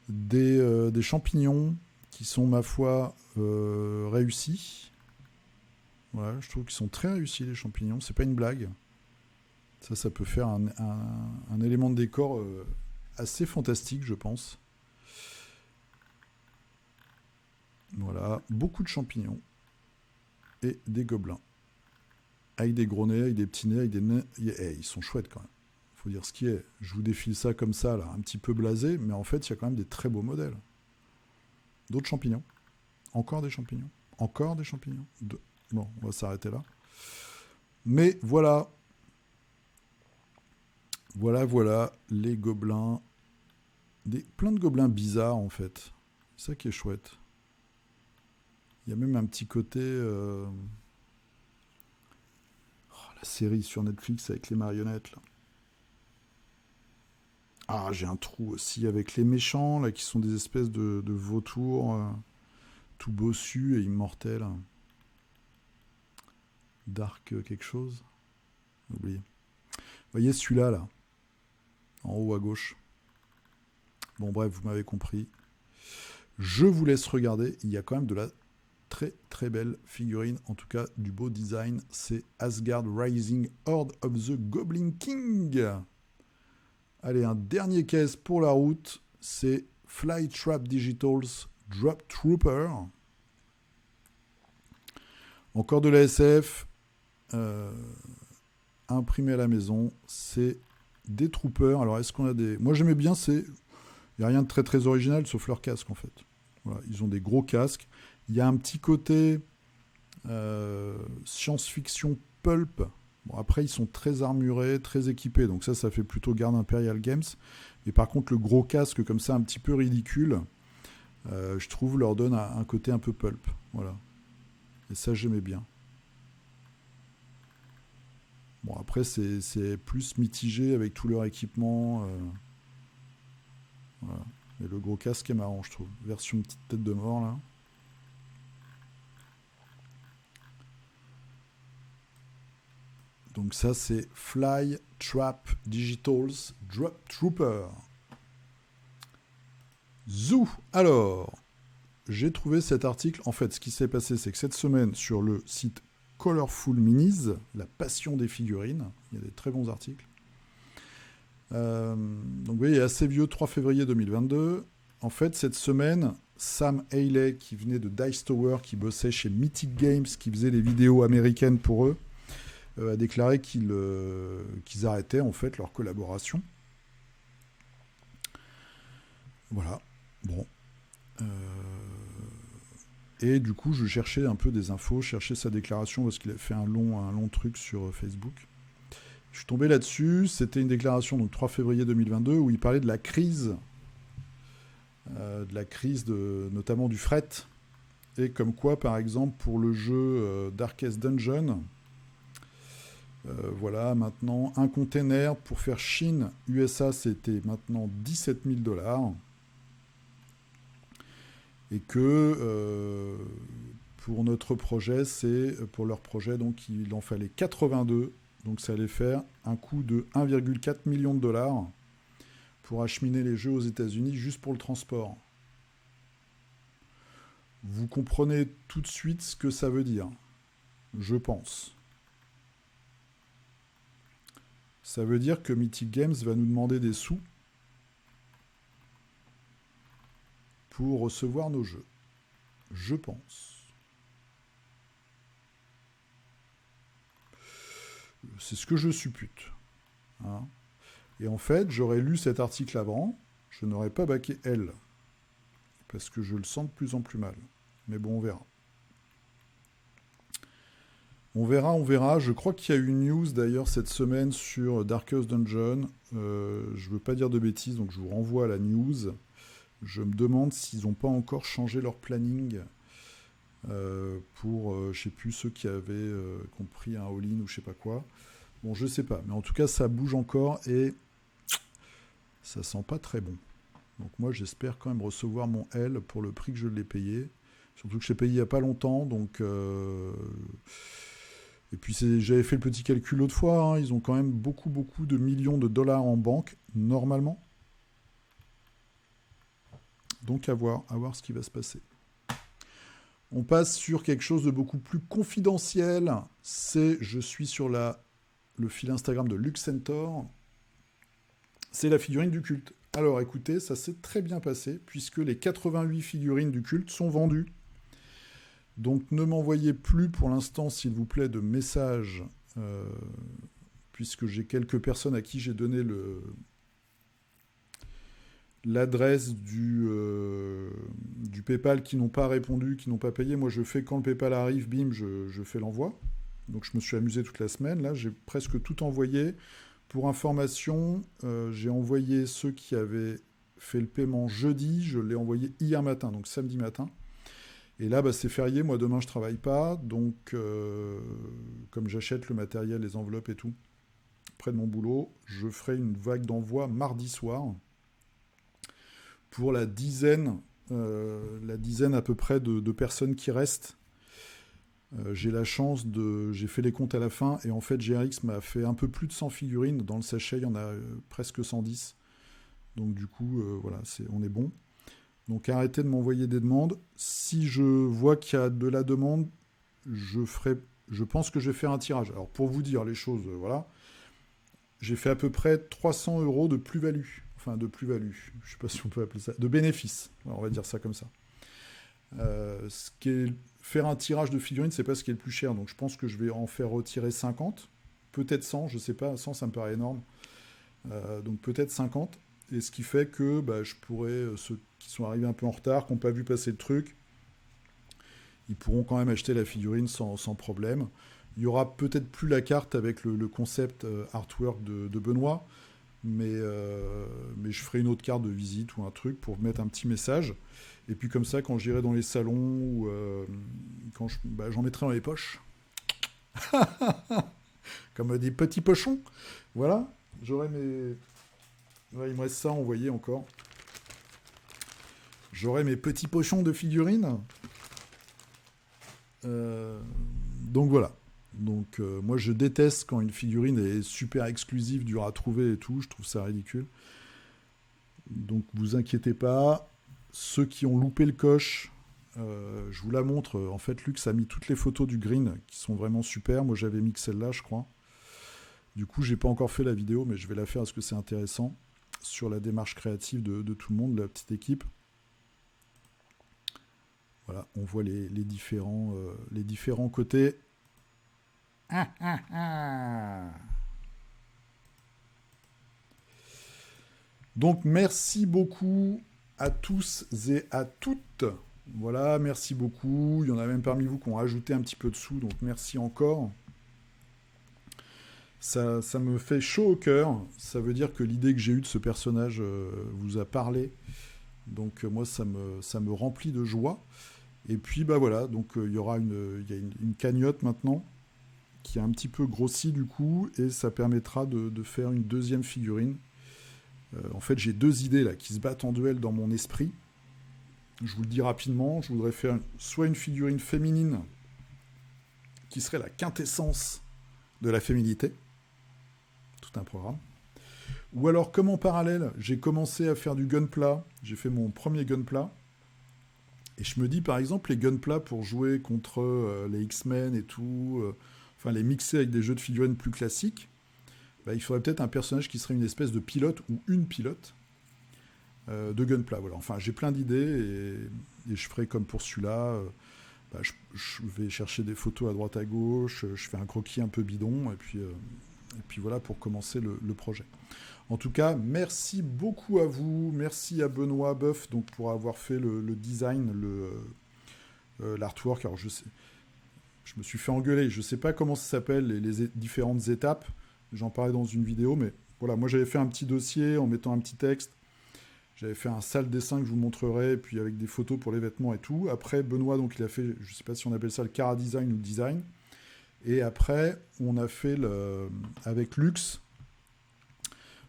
Des champignons qui sont, ma foi, réussis. Voilà, je trouve qu'ils sont très réussis, les champignons. C'est pas une blague. Ça peut faire un élément de décor assez fantastique, je pense. Voilà, beaucoup de champignons. Et des gobelins. Avec des gros nez, avec des petits nez, avec des nez. Ils sont chouettes quand même. Faut dire ce qui est. Je vous défile ça comme ça, là, un petit peu blasé, mais en fait, il y a quand même des très beaux modèles. D'autres champignons. Encore des champignons. Encore des champignons. Bon, on va s'arrêter là. Mais voilà. Voilà, les gobelins. Plein de gobelins bizarres, en fait. C'est ça qui est chouette. Il y a même un petit côté... la série sur Netflix avec les marionnettes, là. Ah, j'ai un trou aussi avec les méchants, là, qui sont des espèces de vautours tout bossus et immortels. Dark quelque chose. Oublié. Vous voyez celui-là, là, en haut à gauche. Bon, bref, vous m'avez compris. Je vous laisse regarder. Il y a quand même de la très très belle figurine, en tout cas du beau design. C'est Asgard Rising Horde of the Goblin King. Allez, un dernier case pour la route, c'est Flytrap Digital's Drop Trooper. Encore de la SF, imprimé à la maison. C'est des troopers. Alors, est-ce qu'on a des... Moi, j'aimais bien, il n'y a rien de très très original, sauf leur casque, en fait. Voilà, ils ont des gros casques. Il y a un petit côté science-fiction pulp. Bon, après, ils sont très armurés, très équipés. Donc ça fait plutôt Garde Imperial Games. Mais par contre, le gros casque, comme ça, un petit peu ridicule, je trouve, leur donne un côté un peu pulp. Voilà. Et ça, j'aimais bien. Bon, après, c'est plus mitigé avec tout leur équipement. Voilà. Et le gros casque est marrant, je trouve. Version petite tête de mort, là. Donc ça, c'est Flytrap Digital's Drop Trooper. Zou. Alors, j'ai trouvé cet article. En fait, ce qui s'est passé, c'est que cette semaine, sur le site Colorful Minis, la passion des figurines. Il y a des très bons articles. Donc vous voyez, assez vieux, 3 février 2022. En fait, cette semaine, Sam Haley, qui venait de Dice Tower, qui bossait chez Mythic Games, qui faisait les vidéos américaines pour eux, a déclaré qu'ils arrêtaient en fait leur collaboration. Voilà. Bon. Et du coup, je cherchais un peu des infos, cherchais sa déclaration parce qu'il a fait un long truc sur Facebook. Je suis tombé là-dessus. C'était une déclaration donc 3 février 2022 où il parlait de la crise, notamment du fret. Et comme quoi, par exemple, pour le jeu Darkest Dungeon, voilà, maintenant, un container pour faire Chine, USA, c'était maintenant $17 000. Et que pour notre projet, pour leur projet, donc il en fallait 82. Donc ça allait faire un coût de 1,4 million de dollars pour acheminer les jeux aux États-Unis juste pour le transport. Vous comprenez tout de suite ce que ça veut dire, je pense. Ça veut dire que Mythic Games va nous demander des sous pour recevoir nos jeux. Je pense. C'est ce que je suppute. Hein. Et en fait, j'aurais lu cet article avant, je n'aurais pas baqué elle. Parce que je le sens de plus en plus mal. Mais bon, on verra. On verra. Je crois qu'il y a eu une news d'ailleurs cette semaine sur Darkest Dungeon. Je ne veux pas dire de bêtises, donc je vous renvoie à la news. Je me demande s'ils n'ont pas encore changé leur planning pour, je sais plus, ceux qui avaient compris un all-in ou je sais pas quoi. Bon, je sais pas, mais en tout cas, ça bouge encore et ça sent pas très bon. Donc moi, j'espère quand même recevoir mon L pour le prix que je l'ai payé. Surtout que je l'ai payé il n'y a pas longtemps, donc... Et puis j'avais fait le petit calcul l'autre fois, hein, ils ont quand même beaucoup de millions de dollars en banque, normalement. Donc à voir ce qui va se passer. On passe sur quelque chose de beaucoup plus confidentiel. Je suis sur le fil Instagram de Luxentor. C'est la figurine du culte. Alors écoutez, ça s'est très bien passé, puisque les 88 figurines du culte sont vendues. Donc ne m'envoyez plus pour l'instant, s'il vous plaît, de messages, puisque j'ai quelques personnes à qui j'ai donné l'adresse du PayPal qui n'ont pas répondu, qui n'ont pas payé. Moi, je fais quand le PayPal arrive, bim, je fais l'envoi. Donc je me suis amusé toute la semaine. Là, j'ai presque tout envoyé. Pour information, j'ai envoyé ceux qui avaient fait le paiement jeudi. Je l'ai envoyé hier matin, donc samedi matin. Et là, c'est férié. Moi, demain, je ne travaille pas. Donc, comme j'achète le matériel, les enveloppes et tout, près de mon boulot, je ferai une vague d'envoi mardi soir pour la dizaine à peu près de personnes qui restent. J'ai la chance j'ai fait les comptes à la fin, et en fait, GRX m'a fait un peu plus de 100 figurines. Dans le sachet, il y en a presque 110. Donc, du coup, voilà, on est bon. Donc arrêtez de m'envoyer des demandes. Si je vois qu'il y a de la demande, je pense que je vais faire un tirage. Alors pour vous dire les choses, voilà, j'ai fait à peu près 300 € de plus-value. Enfin de plus-value, je ne sais pas si on peut appeler ça, de bénéfice. Alors, on va dire ça comme ça. Faire un tirage de figurines, c'est pas ce qui est le plus cher. Donc je pense que je vais en faire retirer 50, peut-être 100, je ne sais pas, 100 ça me paraît énorme. Donc peut-être 50. Et ce qui fait que je pourrais, ceux qui sont arrivés un peu en retard, qui n'ont pas vu passer le truc, ils pourront quand même acheter la figurine sans problème. Il n'y aura peut-être plus la carte avec le concept artwork de Benoît, mais je ferai une autre carte de visite ou un truc pour mettre un petit message. Et puis comme ça, quand j'irai dans les salons, ou quand j'en mettrai dans les poches, comme des petits pochons, voilà, j'aurai mes... Ouais, il me reste ça à envoyer encore. J'aurai mes petits pochons de figurines. Donc voilà. Donc moi je déteste quand une figurine est super exclusive, dure à trouver et tout. Je trouve ça ridicule. Donc vous inquiétez pas. Ceux qui ont loupé le coche, Je vous la montre. En fait, Lux a mis toutes les photos du green qui sont vraiment super. Moi, j'avais mis que celle-là, je crois. Du coup, j'ai pas encore fait la vidéo, mais je vais la faire parce que c'est intéressant sur la démarche créative de tout le monde, la petite équipe. Voilà, on voit les différents côtés. Donc, merci beaucoup à tous et à toutes. Voilà, merci beaucoup. Il y en a même parmi vous qui ont ajouté un petit peu de sous, donc merci encore. Ça me fait chaud au cœur. Ça veut dire que l'idée que j'ai eue de ce personnage vous a parlé. Donc moi, ça me remplit de joie. Et puis, bah voilà, donc il y a une cagnotte maintenant qui a un petit peu grossi du coup, et ça permettra de faire une deuxième figurine. En fait, j'ai deux idées là qui se battent en duel dans mon esprit. Je vous le dis rapidement, je voudrais faire soit une figurine féminine qui serait la quintessence de la féminité, tout un programme. Ou alors, comme en parallèle, j'ai commencé à faire du gunpla, j'ai fait mon premier gunpla, et je me dis par exemple, les gunpla pour jouer contre les X-Men et tout, enfin les mixer avec des jeux de figurines plus classiques, bah, il faudrait peut-être un personnage qui serait une espèce de pilote ou une pilote de gunpla. Voilà. Enfin, j'ai plein d'idées et je ferai comme pour celui-là. Bah, je vais chercher des photos à droite à gauche, je fais un croquis un peu bidon, et puis voilà pour commencer le projet. En tout cas, merci beaucoup à vous, merci à Benoît Boeuf donc, pour avoir fait le design, l'artwork. Alors je me suis fait engueuler, je ne sais pas comment ça s'appelle, les différentes étapes, j'en parlais dans une vidéo, mais voilà, moi j'avais fait un petit dossier en mettant un petit texte, j'avais fait un sale dessin que je vous montrerai, puis avec des photos pour les vêtements et tout. Après, Benoît, donc il a fait, je ne sais pas si on appelle ça le Cara Design ou le design, et après, on a fait avec Lux,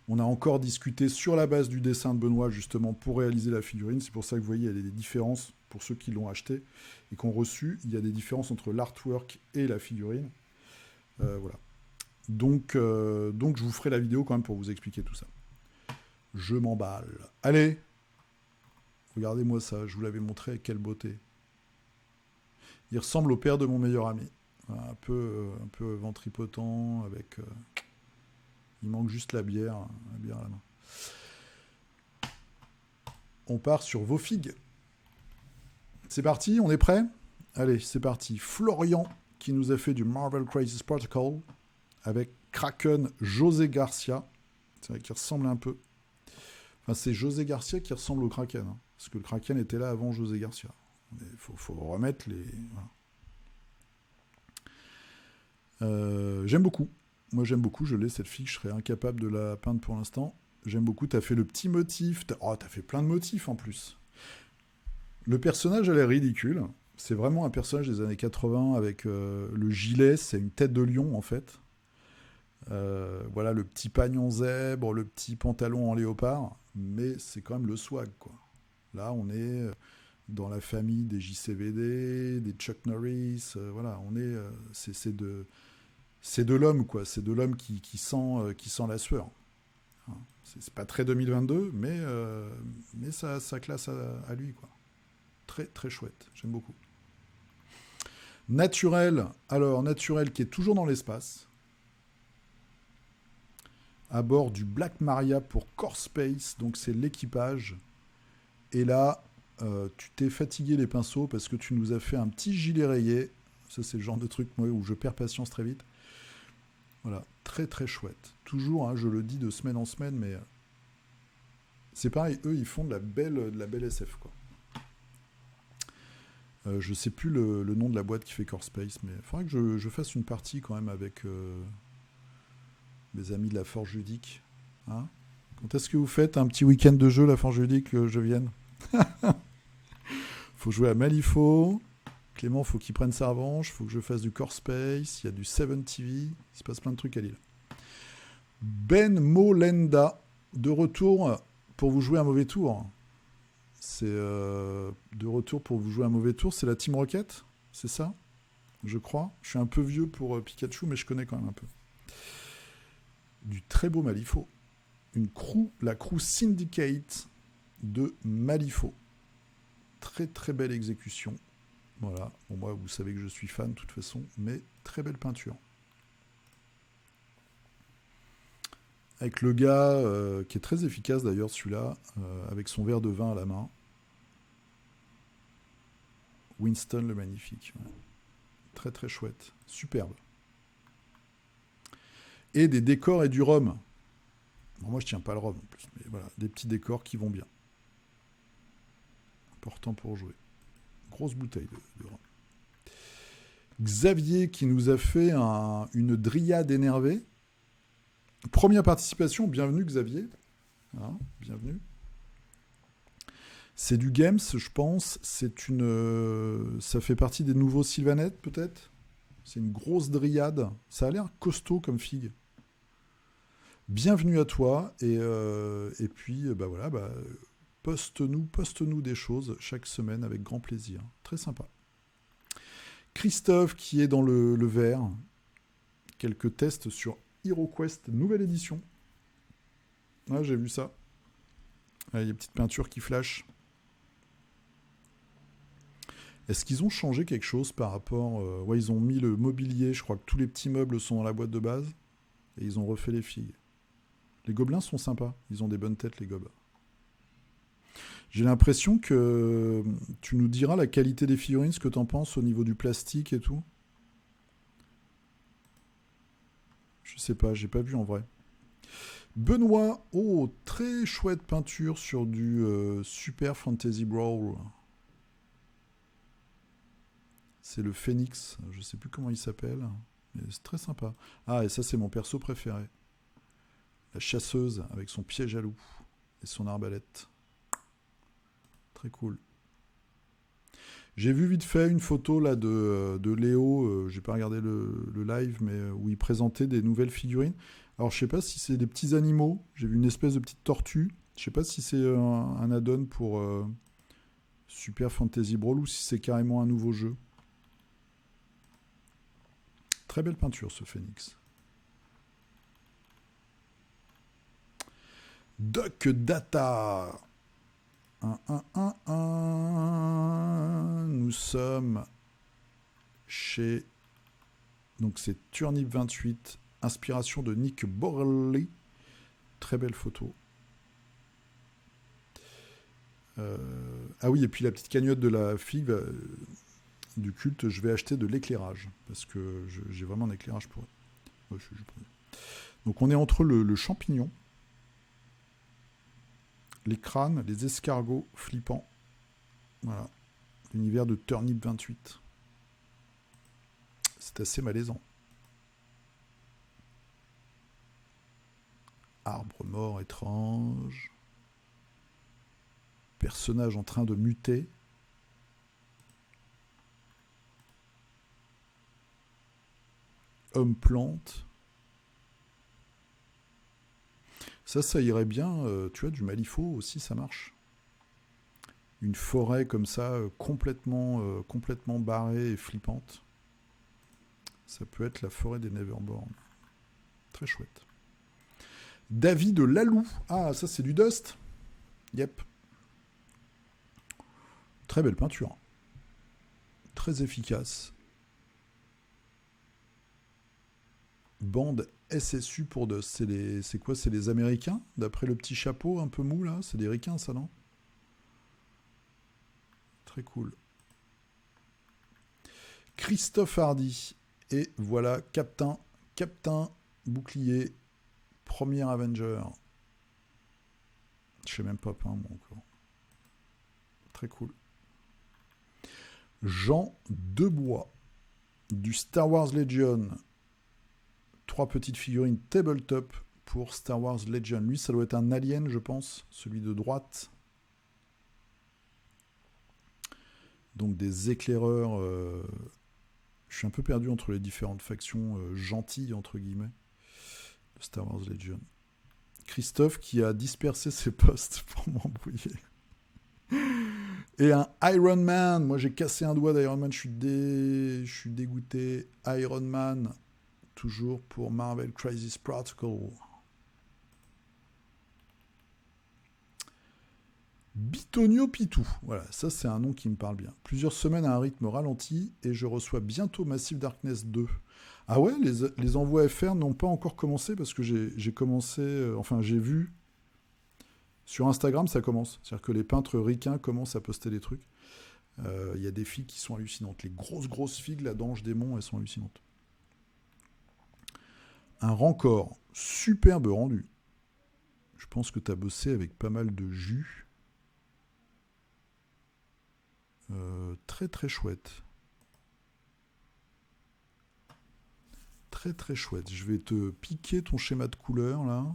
on a encore discuté sur la base du dessin de Benoît, justement, pour réaliser la figurine. C'est pour ça que vous voyez, il y a des différences pour ceux qui l'ont acheté et qui ont reçu. Il y a des différences entre l'artwork et la figurine. Voilà. Donc, je vous ferai la vidéo quand même pour vous expliquer tout ça. Je m'emballe. Allez, regardez-moi ça, je vous l'avais montré, quelle beauté. Il ressemble au père de mon meilleur ami. Un peu ventripotent, avec... il manque juste la bière à la main. On part sur vos figues. C'est parti, on est prêt ? Allez, c'est parti. Florian, qui nous a fait du Marvel Crisis Protocol, avec Kraken José Garcia. C'est vrai qu'il ressemble un peu. Enfin, c'est José Garcia qui ressemble au Kraken. Hein, parce que le Kraken était là avant José Garcia. Il faut remettre les... Voilà. J'aime beaucoup. Moi, j'aime beaucoup. Je l'ai, cette figue. Je serais incapable de la peindre pour l'instant. J'aime beaucoup. T'as fait le petit motif. T'as fait plein de motifs en plus. Le personnage a l'air ridicule. C'est vraiment un personnage des années 80 avec le gilet. C'est une tête de lion, en fait. Voilà, le petit pagnon zèbre, le petit pantalon en léopard. Mais c'est quand même le swag, quoi. Là, on est dans la famille des JCVD, des Chuck Norris. Voilà, on est... c'est de l'homme, quoi. C'est de l'homme qui sent la sueur. Hein. C'est pas très 2022, mais ça classe à lui, quoi. Très, très chouette. J'aime beaucoup. Naturel. Alors, Naturel qui est toujours dans l'espace. À bord du Black Maria pour Core Space. Donc, c'est l'équipage. Et là, tu t'es fatigué les pinceaux parce que tu nous as fait un petit gilet rayé. Ça, c'est le genre de truc, moi, où je perds patience très vite. Voilà, très très chouette. Toujours, hein, je le dis de semaine en semaine, mais c'est pareil, eux, ils font de la belle SF, quoi. Je sais plus le nom de la boîte qui fait Core Space, mais il faudrait que je fasse une partie quand même avec mes amis de la Forge Ludique. Hein, quand est-ce que vous faites un petit week-end de jeu, la Forge Ludique, que je vienne? Faut jouer à Malifaux. Clément, faut qu'il prenne sa revanche. Faut que je fasse du Core Space. Il y a du 7 TV. Il se passe plein de trucs à Lille. Ben Molenda, de retour pour vous jouer un mauvais tour. C'est de retour pour vous jouer un mauvais tour. C'est la Team Rocket, c'est ça, je crois. Je suis un peu vieux pour Pikachu, mais je connais quand même un peu. Du très beau Malifaux. La crew Syndicate de Malifaux. très très belle exécution. Voilà, bon, moi vous savez que je suis fan de toute façon, mais très belle peinture. Avec le gars qui est très efficace d'ailleurs celui-là, avec son verre de vin à la main. Winston le magnifique. Ouais. Très très chouette, superbe. Et des décors et du rhum. Bon, moi je tiens pas le rhum en plus, mais voilà, des petits décors qui vont bien. Important pour jouer. Grosse bouteille de rhum. Xavier qui nous a fait une dryade énervée. Première participation, bienvenue Xavier. Hein, bienvenue. C'est du Games, je pense. Ça fait partie des nouveaux Sylvanettes, peut-être. C'est une grosse dryade. Ça a l'air costaud comme figue. Bienvenue à toi. Et puis, voilà, poste-nous des choses chaque semaine avec grand plaisir. Très sympa. Christophe qui est dans le vert. Quelques tests sur HeroQuest, nouvelle édition. Ah, j'ai vu ça. Il y a des petites peintures qui flashent. Est-ce qu'ils ont changé quelque chose par rapport... Ouais, ils ont mis le mobilier, je crois que tous les petits meubles sont dans la boîte de base, et ils ont refait les figues. Les gobelins sont sympas, ils ont des bonnes têtes les gobes. J'ai l'impression que tu nous diras la qualité des figurines, ce que t'en penses au niveau du plastique et tout. Je sais pas, j'ai pas vu en vrai. Benoît, oh, très chouette peinture sur du Super Fantasy Brawl. C'est le Phoenix, je sais plus comment il s'appelle, mais c'est très sympa. Ah, et ça c'est mon perso préféré. La chasseuse avec son piège à loup et son arbalète. Très cool. J'ai vu vite fait une photo là de Léo, j'ai pas regardé le live, mais où il présentait des nouvelles figurines. Alors je sais pas si c'est des petits animaux, j'ai vu une espèce de petite tortue. Je sais pas si c'est un add-on pour Super Fantasy Brawl ou si c'est carrément un nouveau jeu. Très belle peinture ce Phoenix. Duck Data. Nous sommes chez... Donc c'est Turnip 28, inspiration de Nick Borley. Très belle photo. Ah oui, et puis la petite cagnotte de la figue du culte, je vais acheter de l'éclairage, parce que j'ai vraiment un éclairage pour elle. Ouais, donc on est entre le champignon, les crânes, les escargots flippants. Voilà. L'univers de Turnip 28. C'est assez malaisant. Arbre mort étrange. Personnage en train de muter. Homme-plante. Ça irait bien. Tu vois, du Malifaux aussi, ça marche. Une forêt comme ça, complètement barrée et flippante. Ça peut être la forêt des Neverborn. Très chouette. David Lalou. Ah, ça c'est du Dust. Yep. Très belle peinture. Très efficace. Bande SSU pour Dust. C'est quoi? C'est les Américains? D'après le petit chapeau un peu mou là? C'est des ricains ça, non? Très cool. Christophe Hardy. Et voilà, Captain Bouclier, premier Avenger. Je sais même pas peindre encore. Très cool. Jean Debois, du Star Wars Legion. 3 petites figurines tabletop pour Star Wars Legion. Lui, ça doit être un alien, je pense, celui de droite. Donc des éclaireurs... Je suis un peu perdu entre les différentes factions gentilles, entre guillemets, de Star Wars Legion. Christophe qui a dispersé ses postes pour m'embrouiller. Et un Iron Man. Moi, j'ai cassé un doigt d'Iron Man. Je suis dégoûté. Iron Man, toujours pour Marvel Crisis Protocol. Bitonio Pitou. Voilà, ça c'est un nom qui me parle bien. Plusieurs semaines à un rythme ralenti et je reçois bientôt Massive Darkness 2. Ah ouais, les envois FR n'ont pas encore commencé parce que j'ai commencé, enfin j'ai vu sur Instagram ça commence. C'est-à-dire que les peintres ricains commencent à poster des trucs. Il y a des figues qui sont hallucinantes. Les grosses figues, la d'Ange Démon, elles sont hallucinantes. Un Rancor, superbe rendu. Je pense que tu as bossé avec pas mal de jus. Très très chouette. Très très chouette. Je vais te piquer ton schéma de couleur là.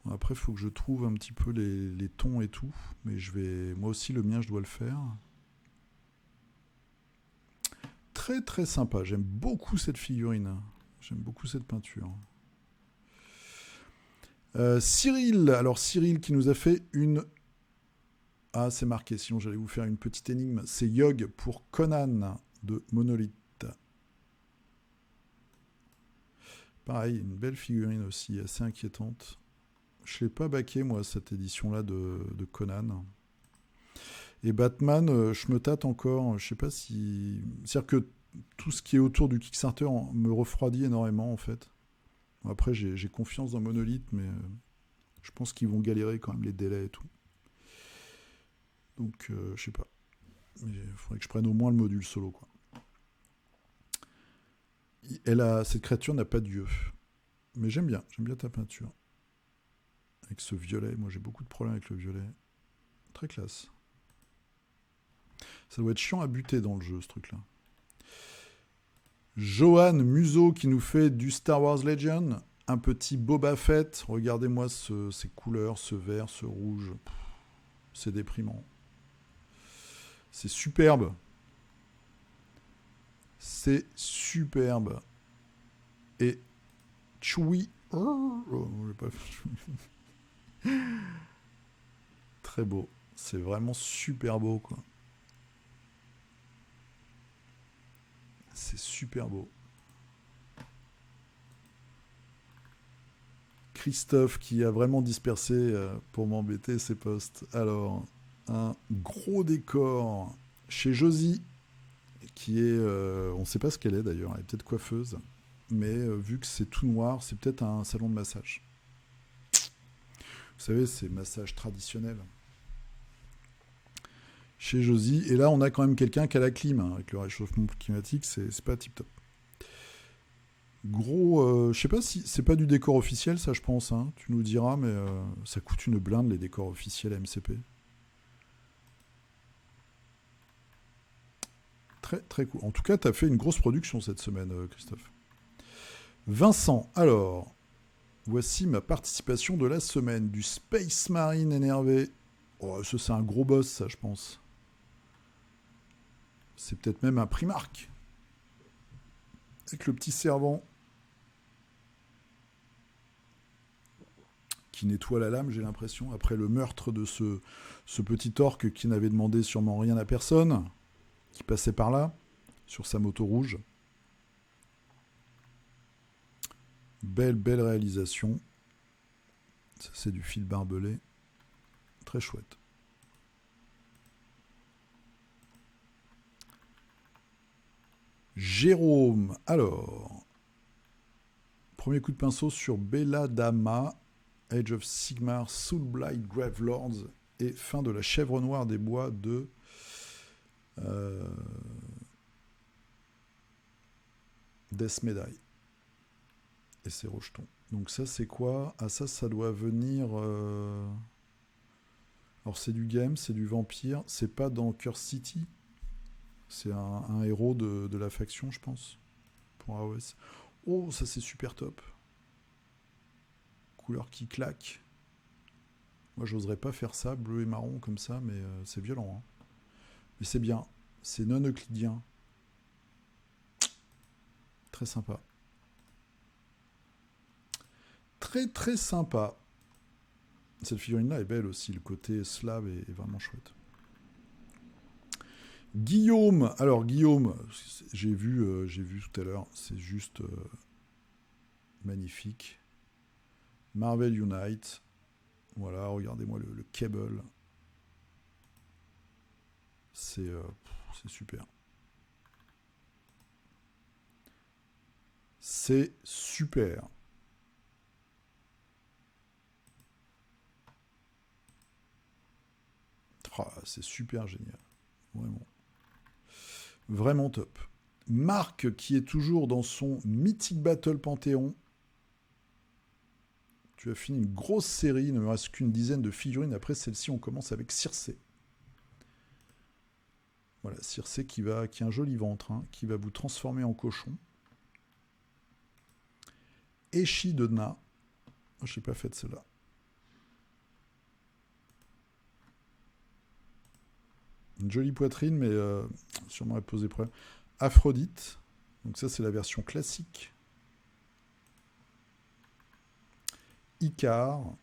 Après, il faut que je trouve un petit peu les tons et tout. Mais je vais. Moi aussi, le mien, je dois le faire. Très très sympa. J'aime beaucoup cette figurine. J'aime beaucoup cette peinture. Cyril. Alors, Cyril qui nous a fait une. Ah, c'est marqué. Sinon, j'allais vous faire une petite énigme. C'est Yogg pour Conan de Monolith. Pareil, une belle figurine aussi, assez inquiétante. Je ne l'ai pas baqué, moi, cette édition-là de Conan. Et Batman, je me tâte encore. Je sais pas si. C'est-à-dire que tout ce qui est autour du Kickstarter me refroidit énormément, en fait. Après, j'ai confiance dans Monolith, mais je pense qu'ils vont galérer quand même les délais et tout. Donc, je sais pas. Il faudrait que je prenne au moins le module solo, quoi. Cette créature n'a pas d'yeux. Mais j'aime bien ta peinture. Avec ce violet, moi j'ai beaucoup de problèmes avec le violet. Très classe. Ça doit être chiant à buter dans le jeu, ce truc-là. Johan Museau qui nous fait du Star Wars Legend. Un petit Boba Fett. Regardez-moi ces couleurs, ce vert, ce rouge. C'est déprimant. C'est superbe. C'est superbe. Et Chewie. Très beau. C'est vraiment super beau, quoi. C'est super beau. Christophe qui a vraiment dispersé pour m'embêter ses posts. Alors, un gros décor chez Josie, qui est... on ne sait pas ce qu'elle est d'ailleurs, elle est peut-être coiffeuse, mais vu que c'est tout noir, c'est peut-être un salon de massage. Vous savez, c'est massage traditionnel. Chez Josie, et là on a quand même quelqu'un qui a la clim, hein, avec le réchauffement climatique, c'est pas tip top. Gros, je sais pas si c'est pas du décor officiel, ça je pense, hein, tu nous diras, mais ça coûte une blinde les décors officiels à MCP. Très très cool. En tout cas, t'as fait une grosse production cette semaine, Christophe. Vincent, alors, voici ma participation de la semaine, du Space Marine énervé. Oh, ça c'est un gros boss, ça je pense. C'est peut-être même un Primark. Avec le petit servant. Qui nettoie la lame, j'ai l'impression, après le meurtre de ce petit orc qui n'avait demandé sûrement rien à personne, qui passait par là, sur sa moto rouge. Belle réalisation. Ça, c'est du fil barbelé. Très chouette. Jérôme. Alors, premier coup de pinceau sur Belladama, Age of Sigmar, Soulblight Gravelords et fin de la chèvre noire des bois de Death Medai. Et c'est rejeton. Donc ça c'est quoi? Ah ça doit venir... Alors c'est du game, c'est du vampire. C'est pas dans Curse City. C'est un héros de la faction je pense. Pour AOS. Oh ça c'est super top. Couleur qui claque. Moi j'oserais pas faire ça, bleu et marron comme ça, mais c'est violent. Hein. Mais c'est bien. C'est non euclidien. Très sympa. Très sympa. Cette figurine-là est belle aussi. Le côté slave est vraiment chouette. Guillaume. Alors Guillaume, j'ai vu tout à l'heure. C'est juste magnifique. Marvel Unite. Voilà, regardez-moi le cable. C'est super. C'est super. Oh, c'est super génial. Vraiment. Vraiment top. Marc, qui est toujours dans son Mythic Battle Panthéon. Tu as fini une grosse série, il ne me reste qu'une dizaine de figurines. Après celle-ci, on commence avec Circé. Voilà, Circé qui a un joli ventre, hein, qui va vous transformer en cochon. Echidna. Oh, je n'ai pas fait celle-là. Une jolie poitrine, mais sûrement elle pose des problèmes. Aphrodite. Donc ça, c'est la version classique. Icare.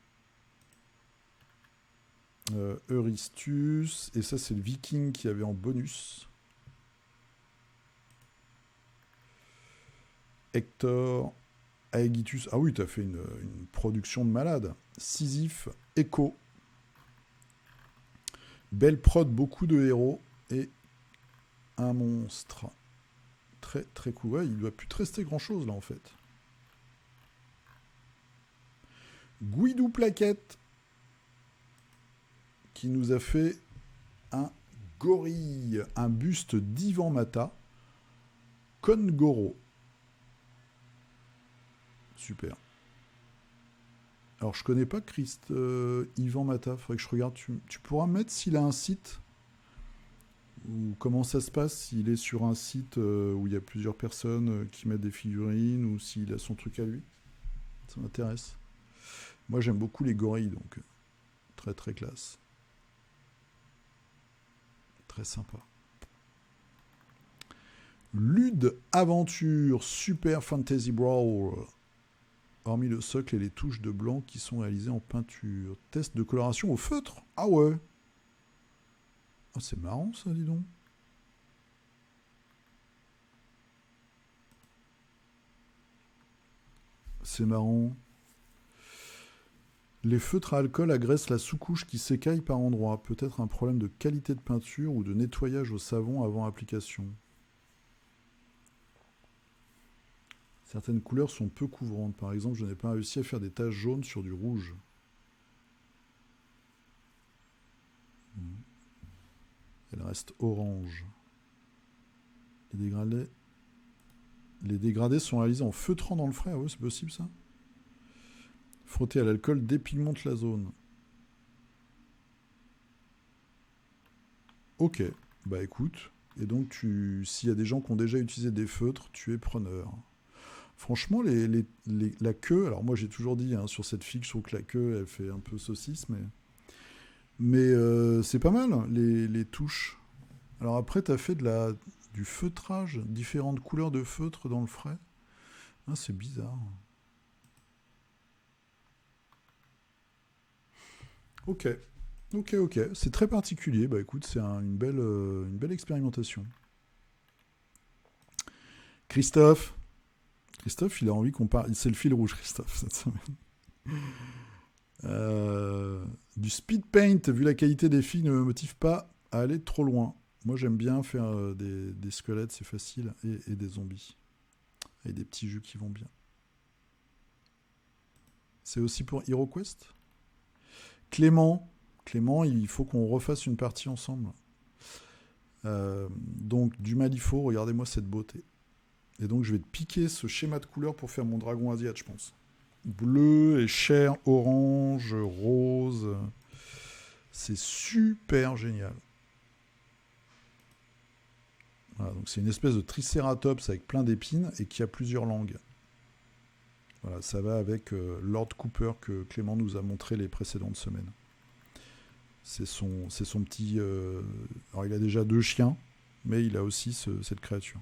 Eurystus. Et ça, c'est le viking qui avait en bonus. Hector. Aegitus. Ah oui, t'as fait une production de malade. Sisyphe. Echo. Belle prod, beaucoup de héros. Et un monstre. Très très cool. Ouais, il ne doit plus te rester grand chose là en fait. Guidou Plaquette. Qui nous a fait un gorille. Un buste d'Ivan Mata. Kongoro. Super. Alors, je connais pas Ivan Mata. Faudrait que je regarde. Tu pourras me mettre s'il a un site ou comment ça se passe, s'il est sur un site où il y a plusieurs personnes qui mettent des figurines ou s'il a son truc à lui. Ça m'intéresse. Moi, j'aime beaucoup les gorilles, donc très très classe. Très sympa. Lude Aventure Super Fantasy Brawl. Hormis le socle et les touches de blanc qui sont réalisées en peinture. Test de coloration au feutre. Ah ouais. Ah, c'est marrant ça, dis donc. C'est marrant. Les feutres à alcool agressent la sous-couche qui s'écaille par endroits. Peut-être un problème de qualité de peinture ou de nettoyage au savon avant application. Certaines couleurs sont peu couvrantes. Par exemple, je n'ai pas réussi à faire des taches jaunes sur du rouge. Elle reste orange. Les dégradés sont réalisés en feutrant dans le frais. Ah ouais, c'est possible ça. Frotter à l'alcool dépigmente la zone. Ok, bah écoute. Et donc, s'il y a des gens qui ont déjà utilisé des feutres, tu es preneur. Franchement, la queue, alors moi j'ai toujours dit hein, sur cette figue, je trouve que la queue, elle fait un peu saucisse, mais c'est pas mal, les touches. Alors après, tu as fait du feutrage, différentes couleurs de feutre dans le frais. Ah, c'est bizarre. Ok, ok. C'est très particulier. Bah écoute, c'est une belle expérimentation. Christophe, il a envie qu'on parle. C'est le fil rouge, Christophe, cette semaine. Du speed paint, vu la qualité des figues, ne me motive pas à aller trop loin. Moi, j'aime bien faire des squelettes, c'est facile, et des zombies. Et des petits jeux qui vont bien. C'est aussi pour HeroQuest. Clément, il faut qu'on refasse une partie ensemble. Donc, du Malifaux, regardez-moi cette beauté. Et donc, je vais te piquer ce schéma de couleur pour faire mon dragon asiate, je pense. Bleu et chair, orange, rose. C'est super génial. Voilà, donc c'est une espèce de tricératops avec plein d'épines et qui a plusieurs langues. Voilà, ça va avec Lord Cooper que Clément nous a montré les précédentes semaines. C'est son petit... alors il a déjà 2 chiens, mais il a aussi cette créature.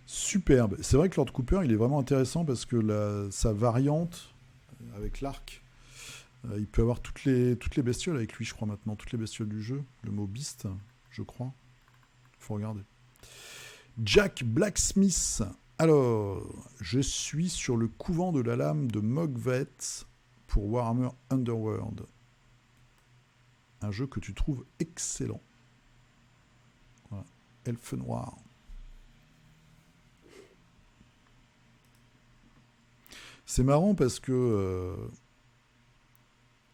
Superbe. C'est vrai que Lord Cooper, il est vraiment intéressant parce que sa variante avec l'arc, il peut avoir toutes les bestioles avec lui, je crois maintenant, toutes les bestioles du jeu. Le mot beast, je crois. Faut regarder. Jack Blacksmith. Alors, je suis sur le couvent de la lame de Mogvet pour Warhammer Underworld. Un jeu que tu trouves excellent. Voilà. Elfe noir. C'est marrant parce que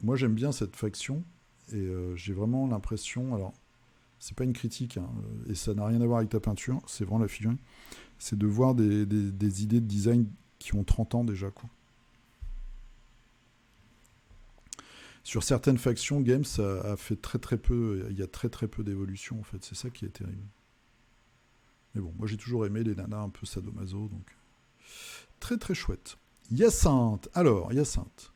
moi j'aime bien cette faction et j'ai vraiment l'impression, alors c'est pas une critique hein, et ça n'a rien à voir avec ta peinture, c'est vraiment la figurine, c'est de voir des idées de design qui ont 30 ans déjà quoi. Sur certaines factions, Games a fait très peu, il y a très peu d'évolution en fait, c'est ça qui est terrible. Mais bon, moi j'ai toujours aimé les nanas un peu sadomaso, donc très chouette. Hyacinthe, alors Hyacinthe.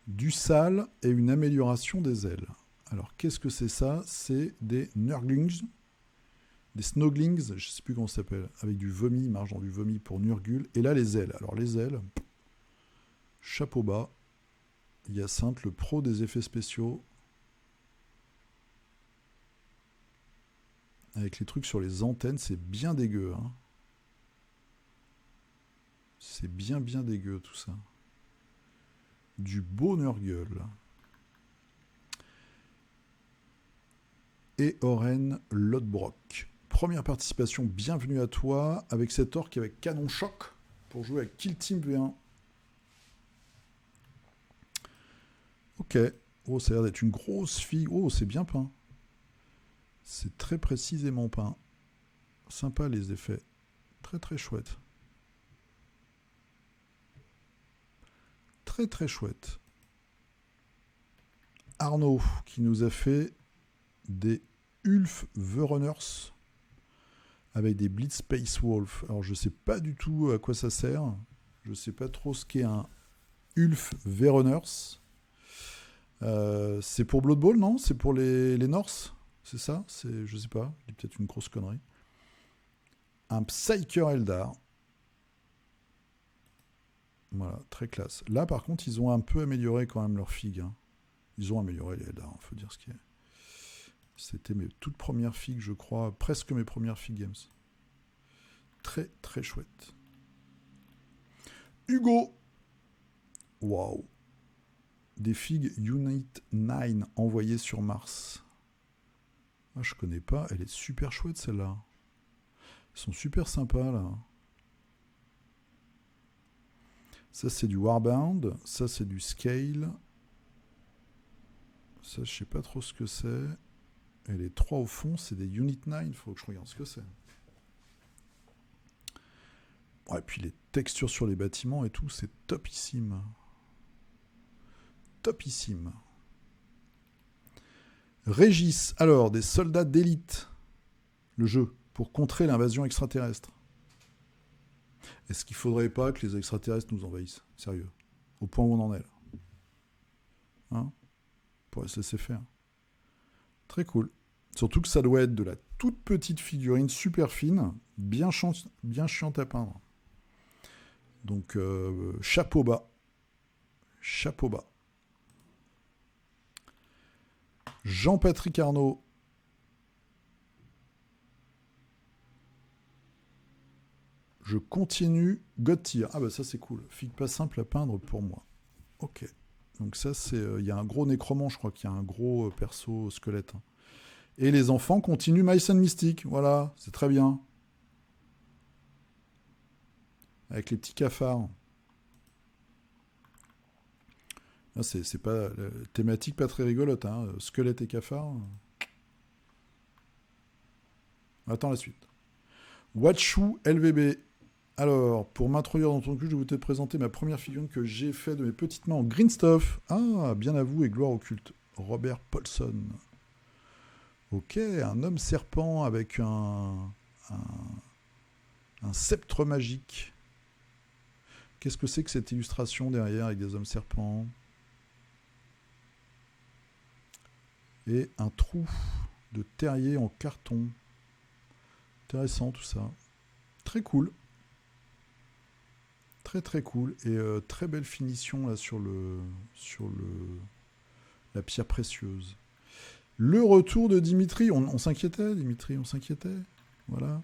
Du sale et une amélioration des ailes. Alors qu'est-ce que c'est ça? C'est des nurglings, des snoglings, je ne sais plus comment ça s'appelle, avec du vomi, il marche dans du vomi pour nurgle. Et là les ailes. Alors les ailes, chapeau bas. Hyacinthe, le pro des effets spéciaux. Avec les trucs sur les antennes, c'est bien dégueu. Hein. C'est bien dégueu tout ça. Du beau Nurgle. Et Oren Lodbrok. Première participation, bienvenue à toi, avec cet orc avec canon choc pour jouer avec Kill Team V1. Ok. Oh, ça a l'air d'être une grosse fille. Oh, c'est bien peint. C'est très précisément peint. Sympa les effets. Très chouette. Très chouette. Arnaud qui nous a fait des Ulf Verunners avec des Blitz Space Wolf. Alors je sais pas du tout à quoi ça sert. Je sais pas trop ce qu'est un Ulf Verunners. C'est pour Blood Bowl, non? C'est pour les Norse? C'est ça? Je sais pas. Il y a peut-être une grosse connerie. Un Psyker Eldar. Voilà, très classe. Là, par contre, ils ont un peu amélioré quand même leur figue. Hein. Ils ont amélioré les Eldar, il faut dire ce qui est. C'était mes toutes premières figues, je crois. Presque mes premières figues games. Très chouette. Hugo. Waouh. Des figues Unit 9 envoyées sur Mars. Ah, je connais pas. Elle est super chouette, celle-là. Elles sont super sympas, là. Ça, c'est du Warbound. Ça, c'est du Scale. Ça, je sais pas trop ce que c'est. Et les trois au fond, c'est des Unit 9. Il faut que je regarde ce que c'est. Ouais, et puis les textures sur les bâtiments et tout, c'est topissime. Topissime. Régis, alors, des soldats d'élite. Le jeu, pour contrer l'invasion extraterrestre. Est-ce qu'il faudrait pas que les extraterrestres nous envahissent? Sérieux. Au point où on en est là. Hein? Pour laisser faire. Très cool. Surtout que ça doit être de la toute petite figurine super fine, bien chiante à peindre. Donc, chapeau bas. Chapeau bas. Jean-Patrick Arnaud. Je continue God Tier. Ah bah ça c'est cool. Figue pas simple à peindre pour moi. Ok. Donc ça c'est... Il y a un gros nécromant, je crois qu'il y a un gros perso squelette. Hein. Et les enfants continuent Mice and Mystic. Voilà, c'est très bien. Avec les petits cafards. Là, c'est pas... thématique pas très rigolote. Hein. Squelette et cafard. Attends la suite. Watchou LVB. Alors, pour m'introduire dans ton cul, je vais te présenter ma première figurine que j'ai faite de mes petites mains en green stuff. Ah, bien à vous et gloire au culte. Robert Paulson. Ok, un homme serpent avec un sceptre magique. Qu'est-ce que c'est que cette illustration derrière avec des hommes serpents? Et un trou de terrier en carton. Intéressant tout ça. Très cool. Très cool. Et très belle finition là sur la pierre précieuse. Le retour de Dimitri. On s'inquiétait, Dimitri, on s'inquiétait. Voilà.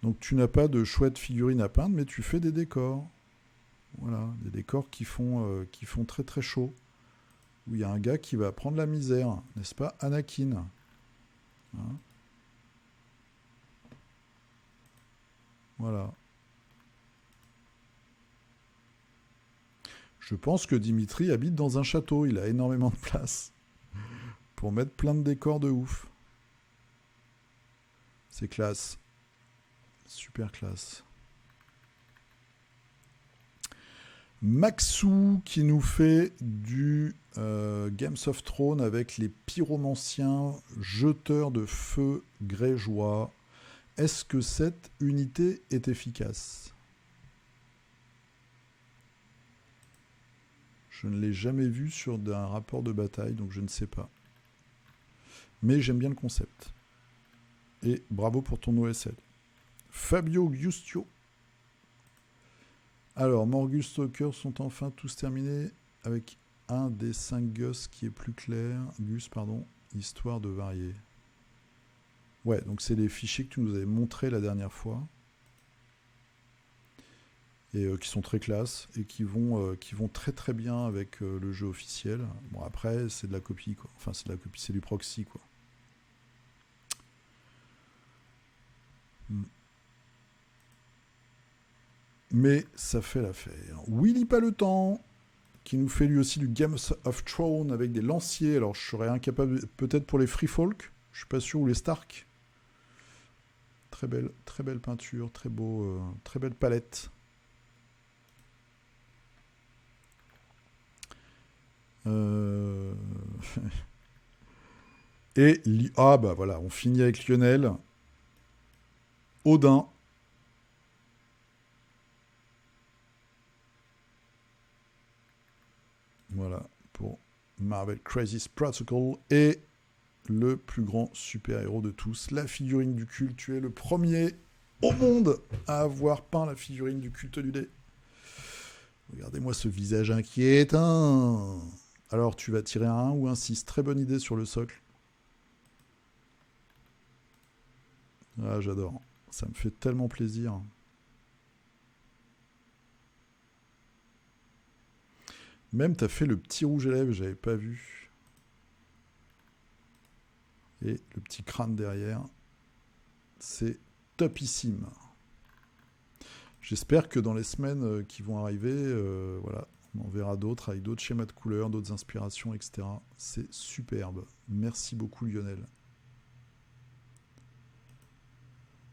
Donc tu n'as pas de chouette figurine à peindre, mais tu fais des décors. Voilà, des décors qui font très très chaud. Où il y a un gars qui va prendre la misère, n'est-ce pas, Anakin, hein. Voilà. Je pense que Dimitri habite dans un château, il a énormément de place pour mettre plein de décors de ouf. C'est classe. Super classe. Maxou qui nous fait du Games of Thrones avec les pyromanciens jeteurs de feu grégeois. Est-ce que cette unité est efficace? Je ne l'ai jamais vu sur un rapport de bataille, donc je ne sais pas. Mais j'aime bien le concept. Et bravo pour ton OSL. Fabio Giustio. Alors, Morgus Stalker sont enfin tous terminés avec un des 5 Gus qui est plus clair. Gus, pardon, histoire de varier. Ouais, donc c'est les fichiers que tu nous avais montrés la dernière fois. Et qui sont très classe et qui vont très très bien avec le jeu officiel. Bon, après, c'est de la copie, quoi. Enfin, c'est de la copie, c'est du proxy, quoi. Mais ça fait l'affaire. Willy pas le temps, qui nous fait lui aussi du Games of Thrones avec des lanciers. Alors, je serais incapable, peut-être pour les Free Folk, je suis pas sûr, ou les Stark. Très belle peinture, très beau, très belle palette. Et ah bah voilà, on finit avec Lionel. Odin. Voilà, pour Marvel Crisis Protocol. Et le plus grand super-héros de tous, la figurine du culte. Tu es le premier au monde à avoir peint la figurine du culte du dé. Regardez-moi ce visage inquiétant. Alors, tu vas tirer un 1 ou un 6. Très bonne idée sur le socle. Ah, j'adore. Ça me fait tellement plaisir. Même, t'as fait le petit rouge à lèvres, j'avais pas vu. Et le petit crâne derrière. C'est topissime. J'espère que dans les semaines qui vont arriver, voilà, on en verra d'autres avec d'autres schémas de couleurs, d'autres inspirations, etc. C'est superbe. Merci beaucoup, Lionel.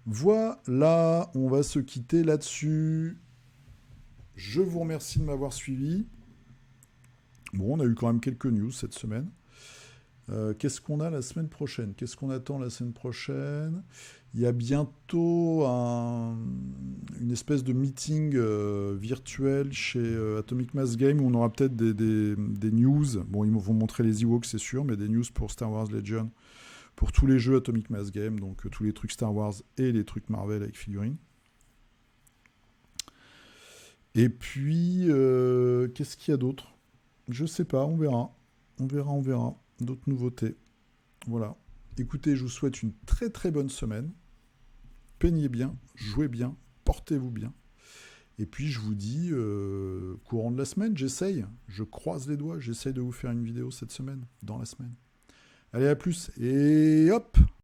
Voilà, on va se quitter là-dessus. Je vous remercie de m'avoir suivi. Bon, on a eu quand même quelques news cette semaine. Qu'est-ce qu'on a la semaine prochaine? Qu'est-ce qu'on attend la semaine prochaine? Il y a bientôt une espèce de meeting virtuel chez Atomic Mass Game où on aura peut-être des news. Bon, ils vont montrer les Ewoks, c'est sûr, mais des news pour Star Wars Legend, pour tous les jeux Atomic Mass Game, donc tous les trucs Star Wars et les trucs Marvel avec figurines. Et puis, qu'est-ce qu'il y a d'autre? Je sais pas, on verra. On verra. D'autres nouveautés. Voilà. Écoutez, je vous souhaite une très très bonne semaine. Peignez bien, jouez bien, portez-vous bien. Et puis je vous dis, courant de la semaine, j'essaye. Je croise les doigts, j'essaye de vous faire une vidéo cette semaine, dans la semaine. Allez, à plus, et hop!